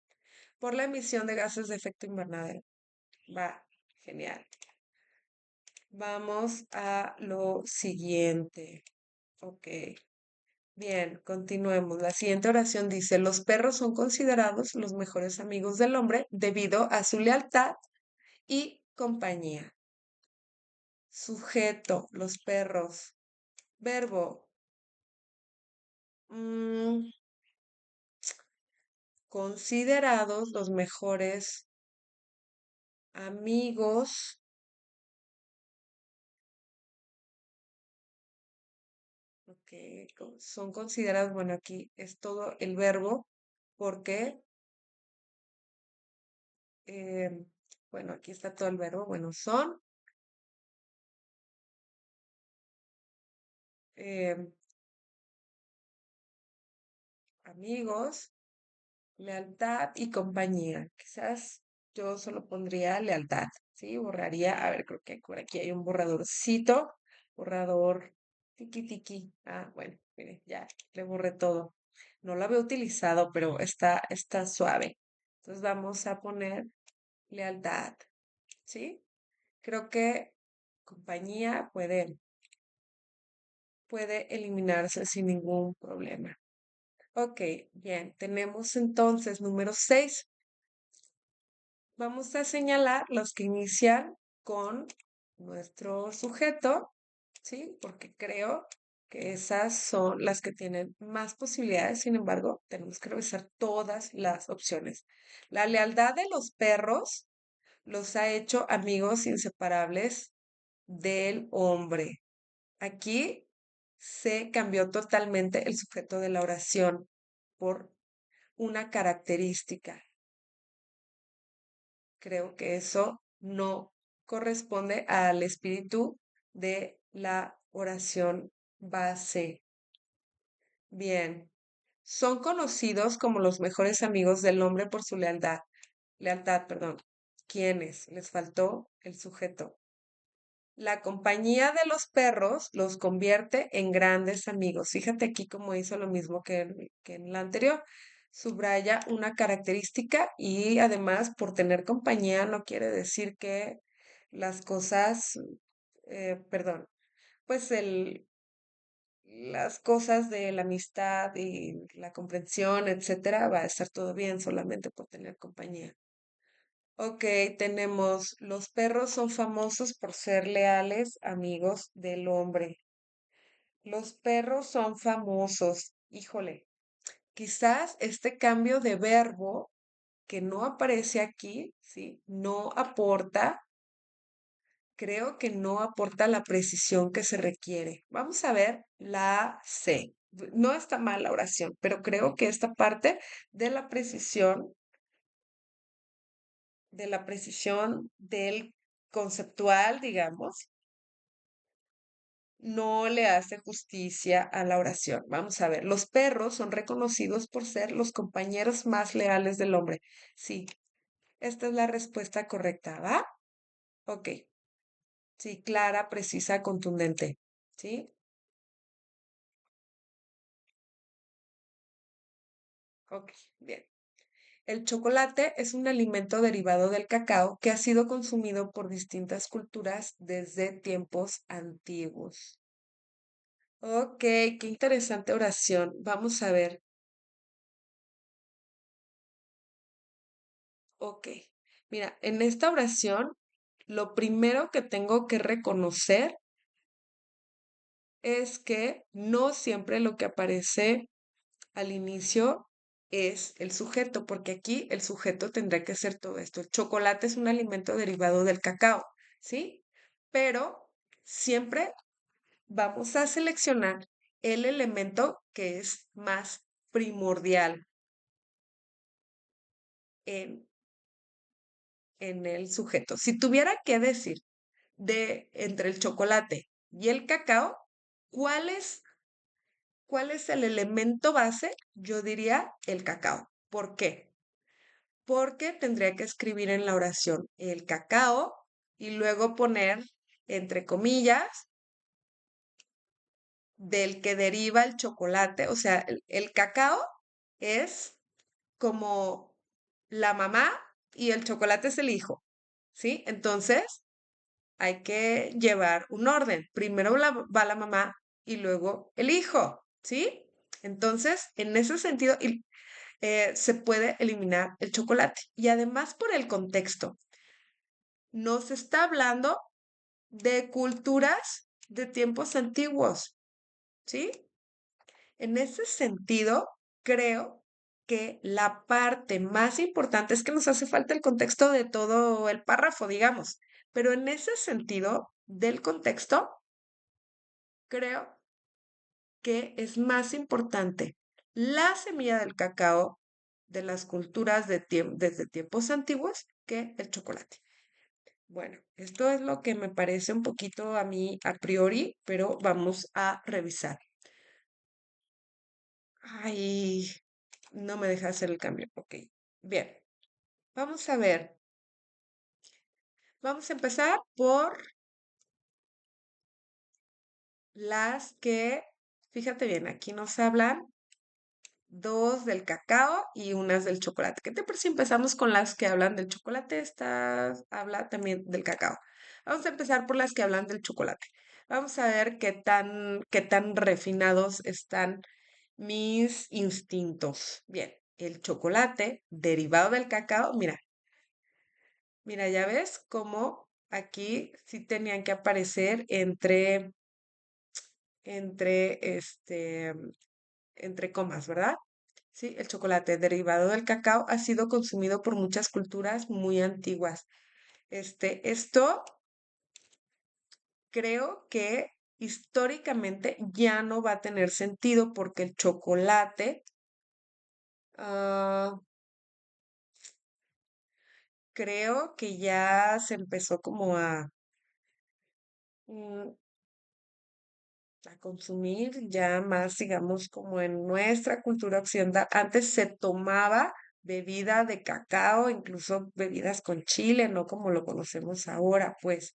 Por la emisión de gases de efecto invernadero. Va, genial. Vamos a lo siguiente. Ok. Bien, continuemos. La siguiente oración dice, los perros son considerados los mejores amigos del hombre debido a su lealtad y compañía. Sujeto, los perros. Verbo, mm, considerados los mejores amigos. Ok, son considerados, bueno, aquí es todo el verbo porque, eh, bueno, aquí está todo el verbo. Bueno, son eh, amigos Lealtad y compañía. Quizás yo solo pondría lealtad, ¿sí? Borraría, a ver, creo que por aquí hay un borradorcito, borrador tiki tiki. Ah, bueno, mire, ya le borré todo. No lo había utilizado, pero está suave. Entonces vamos a poner lealtad, ¿sí? Creo que compañía puede eliminarse sin ningún problema. Ok, bien, tenemos entonces número 6. Vamos a señalar los que inician con nuestro sujeto, ¿sí? Porque creo que esas son las que tienen más posibilidades. Sin embargo, tenemos que revisar todas las opciones. La lealtad de los perros los ha hecho amigos inseparables del hombre. Aquí se cambió totalmente el sujeto de la oración por una característica. Creo que eso no corresponde al espíritu de la oración base. Bien, son conocidos como los mejores amigos del hombre por su lealtad. Lealtad, perdón. ¿Quiénes? Les faltó el sujeto. La compañía de los perros los convierte en grandes amigos. Fíjate aquí cómo hizo lo mismo que en la anterior. Subraya una característica y además por tener compañía no quiere decir que las cosas, perdón, pues las cosas de la amistad y la comprensión, etcétera, va a estar todo bien solamente por tener compañía. Ok, tenemos, los perros son famosos por ser leales amigos del hombre. Los perros son famosos. Híjole, quizás este cambio de verbo que no aparece aquí, ¿sí? No aporta, creo que no aporta la precisión que se requiere. Vamos a ver la C. No está mal la oración, pero creo que esta parte de la precisión del conceptual, digamos, no le hace justicia a la oración. Vamos a ver, los perros son reconocidos por ser los compañeros más leales del hombre. Sí, esta es la respuesta correcta, ¿va? Ok, sí, clara, precisa, contundente. ¿Sí? Ok, bien. El chocolate es un alimento derivado del cacao que ha sido consumido por distintas culturas desde tiempos antiguos. Ok, qué interesante oración. Vamos a ver. Ok, mira, en esta oración, lo primero que tengo que reconocer es que no siempre lo que aparece al inicio es el sujeto, porque aquí el sujeto tendrá que ser todo esto. El chocolate es un alimento derivado del cacao, ¿sí? Pero siempre vamos a seleccionar el elemento que es más primordial en, en el sujeto. Si tuviera que decir entre el chocolate y el cacao, ¿cuál es, cuál es el elemento base? Yo diría el cacao. ¿Por qué? Porque tendría que escribir en la oración el cacao y luego poner, entre comillas, del que deriva el chocolate. O sea, el cacao es como la mamá y el chocolate es el hijo, ¿sí? Entonces, hay que llevar un orden. Primero va la mamá y luego el hijo, ¿sí? Entonces, en ese sentido, se puede eliminar el chocolate. Y además por el contexto, nos está hablando de culturas de tiempos antiguos, ¿sí? En ese sentido, creo que la parte más importante es que nos hace falta el contexto de todo el párrafo, digamos, pero en ese sentido del contexto, creo que es más importante la semilla del cacao de las culturas desde tiempos antiguos que el chocolate. Bueno, esto es lo que me parece un poquito a mí a priori, pero vamos a revisar. Ay, No me deja hacer el cambio. Ok. Bien. Vamos a ver. Vamos a empezar por las que, fíjate bien, aquí nos hablan dos del cacao y unas del chocolate. ¿Qué te parece si empezamos con las que hablan del chocolate? Esta habla también del cacao. Vamos a empezar por las que hablan del chocolate. Vamos a ver qué tan refinados están mis instintos. Bien, el chocolate derivado del cacao, mira, mira, ya ves cómo aquí sí tenían que aparecer entre entre comas, ¿verdad? Sí, el chocolate derivado del cacao ha sido consumido por muchas culturas muy antiguas. Esto creo que históricamente ya no va a tener sentido porque el chocolate, ah, creo que ya se empezó como mm, a consumir ya más, digamos, como en nuestra cultura occidental. Antes se tomaba bebida de cacao, incluso bebidas con chile, no como lo conocemos ahora, pues.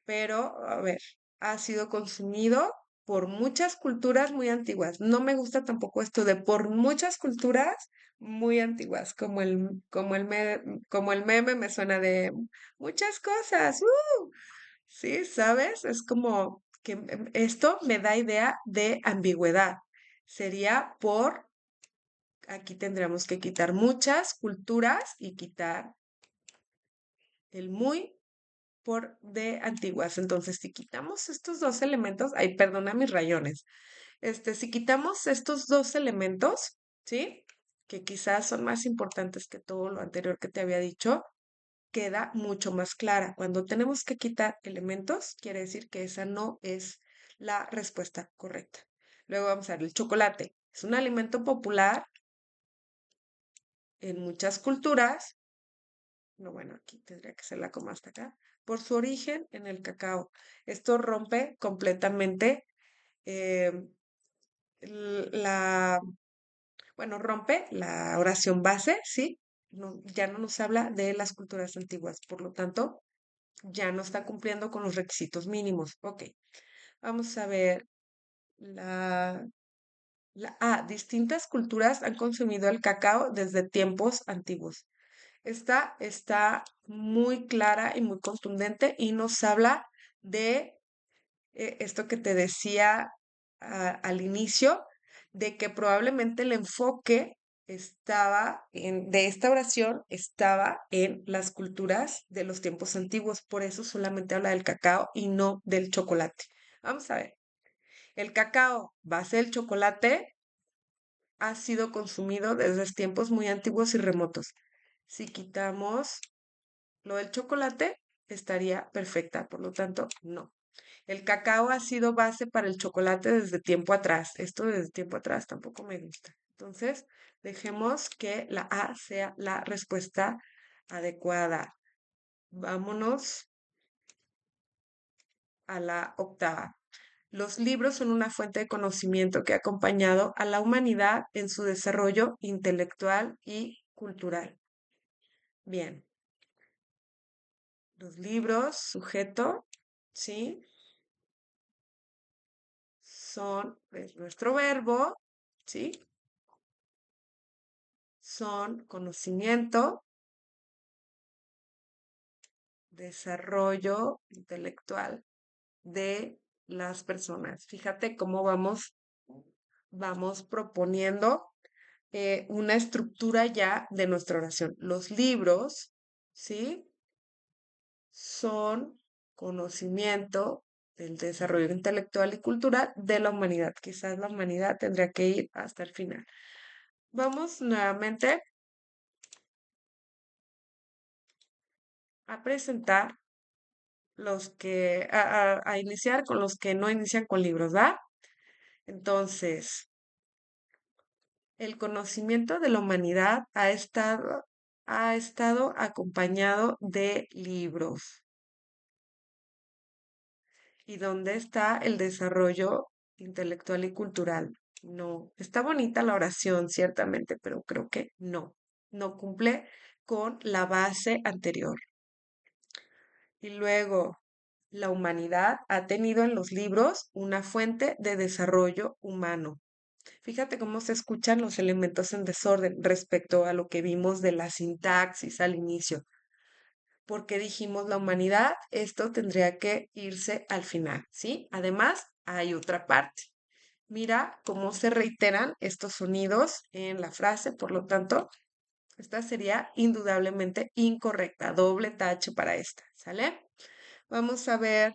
Pero, a ver, ha sido consumido por muchas culturas muy antiguas. No me gusta tampoco esto de por muchas culturas muy antiguas, como el meme me suena de muchas cosas. Sí, ¿sabes? Es como que esto me da idea de ambigüedad. Sería por, aquí tendríamos que quitar muchas culturas y quitar el muy por de antiguas. Entonces, si quitamos estos dos elementos, ay, perdona mis rayones. Si quitamos estos dos elementos, ¿sí? Que quizás son más importantes que todo lo anterior que te había dicho, queda mucho más clara. Cuando tenemos que quitar elementos, quiere decir que esa no es la respuesta correcta. Luego vamos a ver el chocolate. Es un alimento popular en muchas culturas. No, bueno, aquí tendría que ser la coma hasta acá. Por su origen en el cacao. Esto rompe completamente eh, la, bueno, rompe la oración base, ¿sí? Ya no nos habla de las culturas antiguas. Por lo tanto, ya no está cumpliendo con los requisitos mínimos. Ok, vamos a ver distintas culturas han consumido el cacao desde tiempos antiguos. Esta está muy clara y muy contundente y nos habla de esto que te decía al inicio, de que probablemente el enfoque de esta oración estaba en las culturas de los tiempos antiguos, por eso solamente habla del cacao y no del chocolate. Vamos a ver, el cacao, base del chocolate, ha sido consumido desde tiempos muy antiguos y remotos. Si quitamos lo del chocolate, estaría perfecta, por lo tanto, no. El cacao ha sido base para el chocolate desde tiempo atrás. Esto desde tiempo atrás tampoco me gusta. Entonces, dejemos que la A sea la respuesta adecuada. Vámonos a la octava. Los libros son una fuente de conocimiento que ha acompañado a la humanidad en su desarrollo intelectual y cultural. Bien, los libros, sujeto, ¿sí? Es nuestro verbo, ¿sí? Son conocimiento, desarrollo intelectual de las personas. Fíjate cómo vamos proponiendo una estructura ya de nuestra oración. Los libros, ¿sí? Son conocimiento del desarrollo intelectual y cultural de la humanidad. Quizás la humanidad tendría que ir hasta el final. Vamos nuevamente a presentar a iniciar con los que no inician con libros, ¿va? Entonces, el conocimiento de la humanidad ha estado acompañado de libros. ¿Y dónde está el desarrollo intelectual y cultural? No, está bonita la oración, ciertamente, pero creo que no cumple con la base anterior. Y luego, la humanidad ha tenido en los libros una fuente de desarrollo humano. Fíjate cómo se escuchan los elementos en desorden respecto a lo que vimos de la sintaxis al inicio. Porque dijimos la humanidad, esto tendría que irse al final, ¿sí? Además, hay otra parte. Mira cómo se reiteran estos sonidos en la frase, por lo tanto, esta sería indudablemente incorrecta, doble tache para esta, ¿sale? Vamos a ver,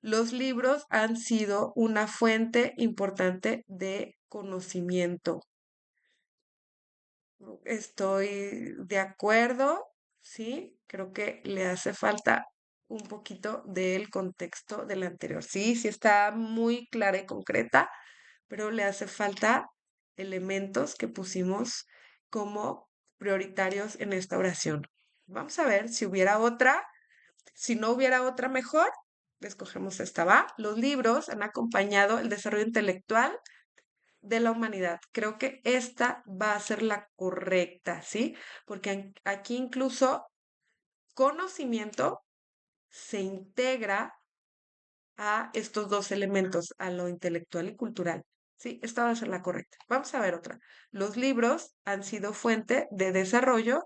los libros han sido una fuente importante de conocimiento. Estoy de acuerdo, sí, creo que le hace falta un poquito del contexto del anterior. Sí, sí está muy clara y concreta, pero le hace falta elementos que pusimos como prioritarios en esta oración. Vamos a ver si hubiera otra. Si no hubiera otra mejor, escogemos esta, ¿va? Los libros han acompañado el desarrollo intelectual de la humanidad. Creo que esta va a ser la correcta, ¿sí? Porque aquí incluso conocimiento se integra a estos dos elementos, a lo intelectual y cultural. Sí, esta va a ser la correcta. Vamos a ver otra. Los libros han sido fuente de desarrollo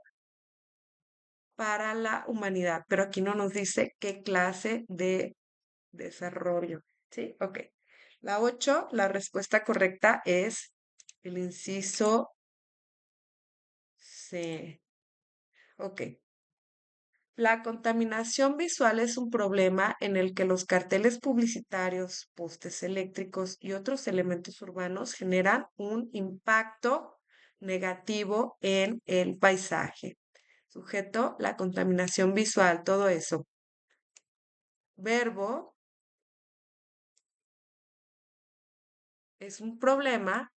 para la humanidad, pero aquí no nos dice qué clase de desarrollo. ¿Sí? Ok. La 8, la respuesta correcta es el inciso C. Ok. La contaminación visual es un problema en el que los carteles publicitarios, postes eléctricos y otros elementos urbanos generan un impacto negativo en el paisaje. Sujeto, la contaminación visual, todo eso. Verbo es un problema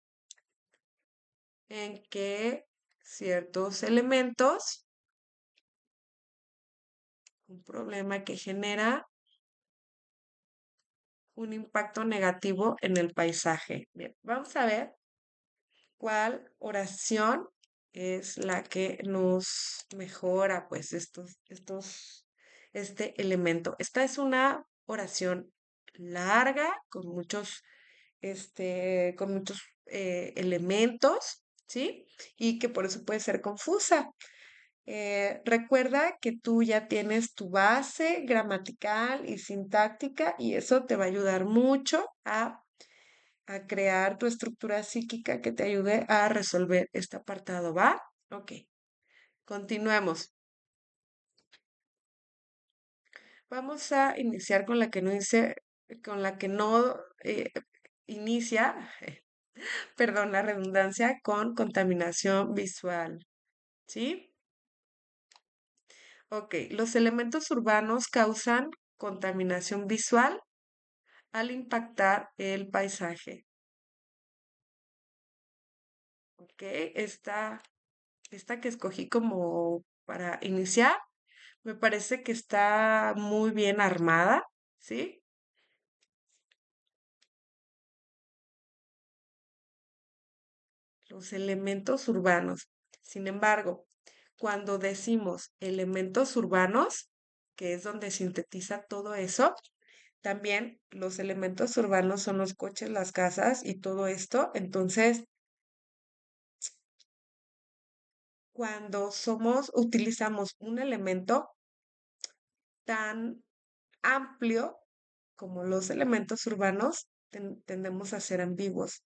en que ciertos elementos, un problema que genera un impacto negativo en el paisaje. Bien, vamos a ver cuál oración es la que nos mejora, pues, este elemento. Esta es una oración larga, con muchos elementos, ¿sí? Y que por eso puede ser confusa. Recuerda que tú ya tienes tu base gramatical y sintáctica y eso te va a ayudar mucho a crear tu estructura psíquica que te ayude a resolver este apartado, ¿va? Ok, continuemos. Vamos a iniciar con la que no inicia, perdón, la redundancia con contaminación visual, ¿sí? Ok, los elementos urbanos causan contaminación visual al impactar el paisaje. Ok, esta que escogí como para iniciar, me parece que está muy bien armada, ¿sí? Los elementos urbanos. Sin embargo, cuando decimos elementos urbanos, que es donde sintetiza todo eso, también los elementos urbanos son los coches, las casas y todo esto. Entonces, cuando utilizamos un elemento tan amplio como los elementos urbanos, tendemos a ser ambiguos,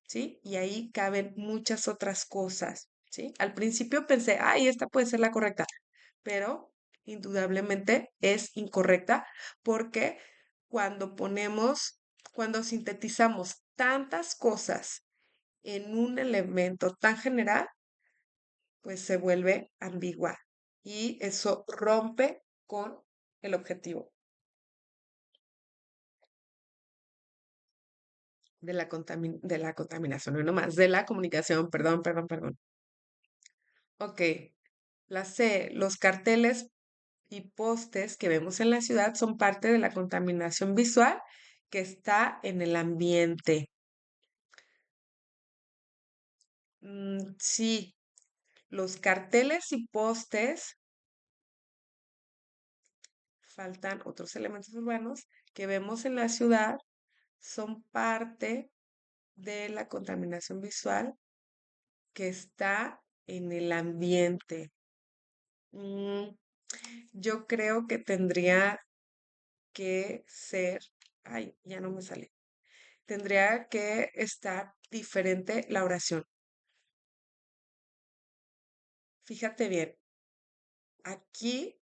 ¿sí? Y ahí caben muchas otras cosas, ¿sí? Al principio pensé, ay, esta puede ser la correcta, pero indudablemente es incorrecta porque cuando cuando sintetizamos tantas cosas en un elemento tan general, pues se vuelve ambigua y eso rompe con el objetivo de la contaminación, no más, de la comunicación, perdón. Ok, la C, los carteles y postes que vemos en la ciudad son parte de la contaminación visual que está en el ambiente. Sí, los carteles y postes, faltan otros elementos urbanos que vemos en la ciudad, son parte de la contaminación visual que está en el ambiente. Mm, yo creo que tendría que ser, ay, ya no me sale, tendría que estar diferente la oración. Fíjate bien, aquí,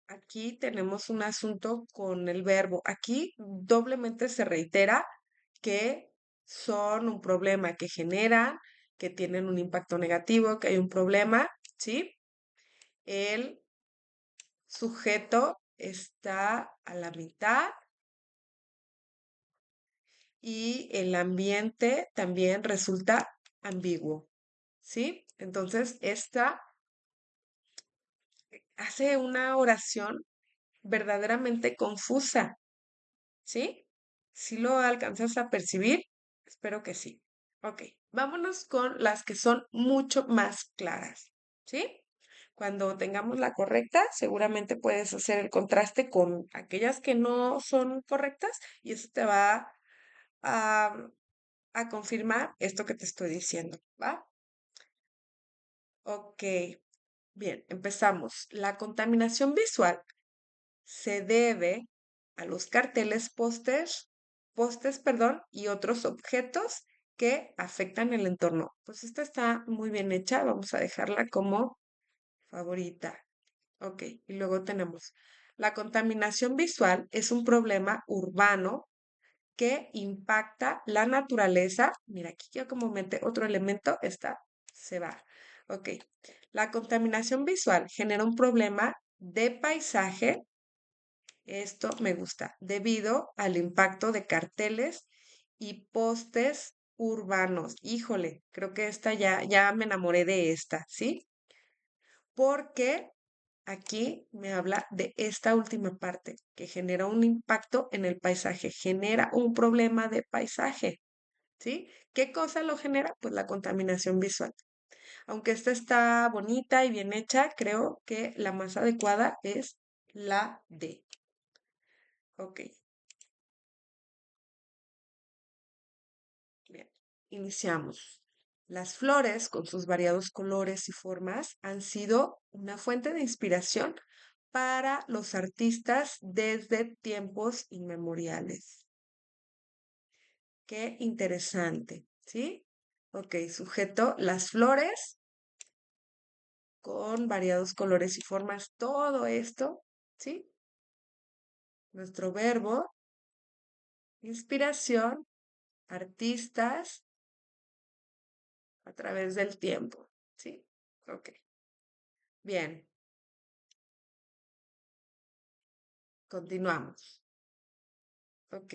aquí tenemos un asunto con el verbo. Aquí doblemente se reitera que son un problema, que generan, que tienen un impacto negativo, que hay un problema, ¿sí? El sujeto está a la mitad y el ambiente también resulta ambiguo, ¿sí? Entonces, esta hace una oración verdaderamente confusa, ¿sí? ¿Sí lo alcanzas a percibir? Espero que sí. Ok, vámonos con las que son mucho más claras, ¿sí? Cuando tengamos la correcta, seguramente puedes hacer el contraste con aquellas que no son correctas y eso te va a, a confirmar esto que te estoy diciendo, ¿va? Ok, bien, empezamos. La contaminación visual se debe a los carteles, postes, perdón, y otros objetos que afectan el entorno. Pues esta está muy bien hecha, vamos a dejarla como favorita. Ok, y luego tenemos, la contaminación visual es un problema urbano que impacta la naturaleza. Mira, aquí ya como mete otro elemento, esta se va. Ok, la contaminación visual genera un problema de paisaje. Esto me gusta, debido al impacto de carteles y postes urbanos. Híjole, creo que esta ya me enamoré de esta, ¿sí? Porque aquí me habla de esta última parte, que genera un impacto en el paisaje, genera un problema de paisaje, ¿sí? ¿Qué cosa lo genera? Pues la contaminación visual. Aunque esta está bonita y bien hecha, creo que la más adecuada es la D. Ok, bien, iniciamos. Las flores, con sus variados colores y formas, han sido una fuente de inspiración para los artistas desde tiempos inmemoriales. Qué interesante, ¿sí? Ok, sujeto, las flores con variados colores y formas, todo esto, ¿sí? Nuestro verbo, inspiración, artistas a través del tiempo, ¿sí? Ok, bien, continuamos. Ok,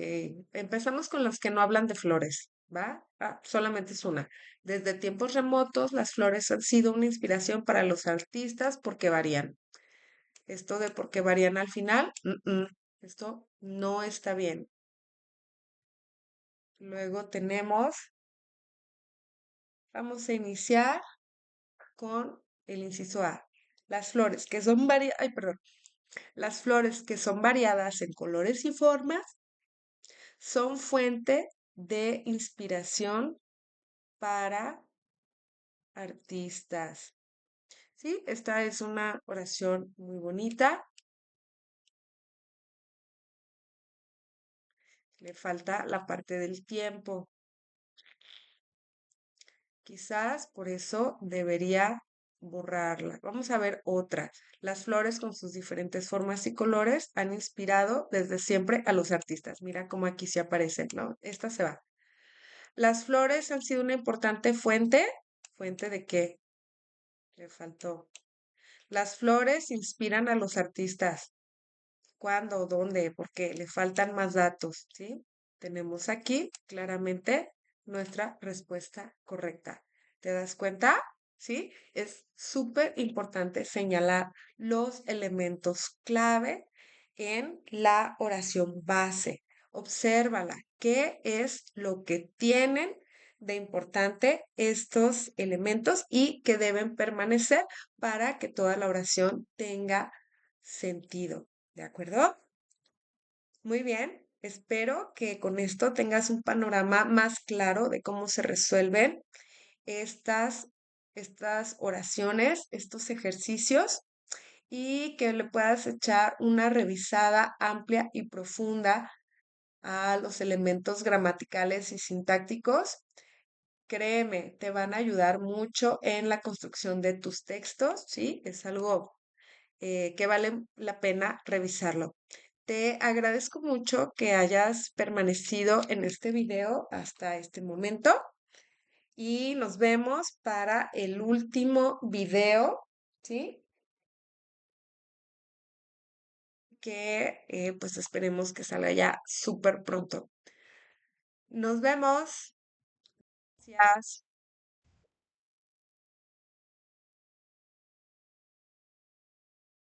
empezamos con las que no hablan de flores, ¿va? Ah, solamente es una. Desde tiempos remotos, las flores han sido una inspiración para los artistas porque varían. Esto de porque varían al final, esto no está bien. Luego tenemos, vamos a iniciar con el inciso A. Las flores que son ay, perdón. Las flores que son variadas en colores y formas son fuente de inspiración para artistas. ¿Sí? Esta es una oración muy bonita. Le falta la parte del tiempo. Quizás por eso debería borrarla. Vamos a ver otra. Las flores con sus diferentes formas y colores han inspirado desde siempre a los artistas. Mira cómo aquí se aparecen, ¿no? Esta se va. Las flores han sido una importante fuente. ¿Fuente de qué? Le faltó. Las flores inspiran a los artistas. ¿Cuándo? ¿Dónde? Porque le faltan más datos, ¿sí? Tenemos aquí claramente nuestra respuesta correcta. ¿Te das cuenta? ¿Sí? Es súper importante señalar los elementos clave en la oración base. Obsérvala. qué es lo que tienen de importante estos elementos y que deben permanecer para que toda la oración tenga sentido. ¿De acuerdo? Muy bien. Espero que con esto tengas un panorama más claro de cómo se resuelven estas, estas oraciones, estos ejercicios y que le puedas echar una revisada amplia y profunda a los elementos gramaticales y sintácticos. Créeme, te van a ayudar mucho en la construcción de tus textos, ¿sí? Es algo que vale la pena revisarlo. Te agradezco mucho que hayas permanecido en este video hasta este momento y nos vemos para el último video, ¿sí? Que pues esperemos que salga ya súper pronto. Nos vemos. Gracias.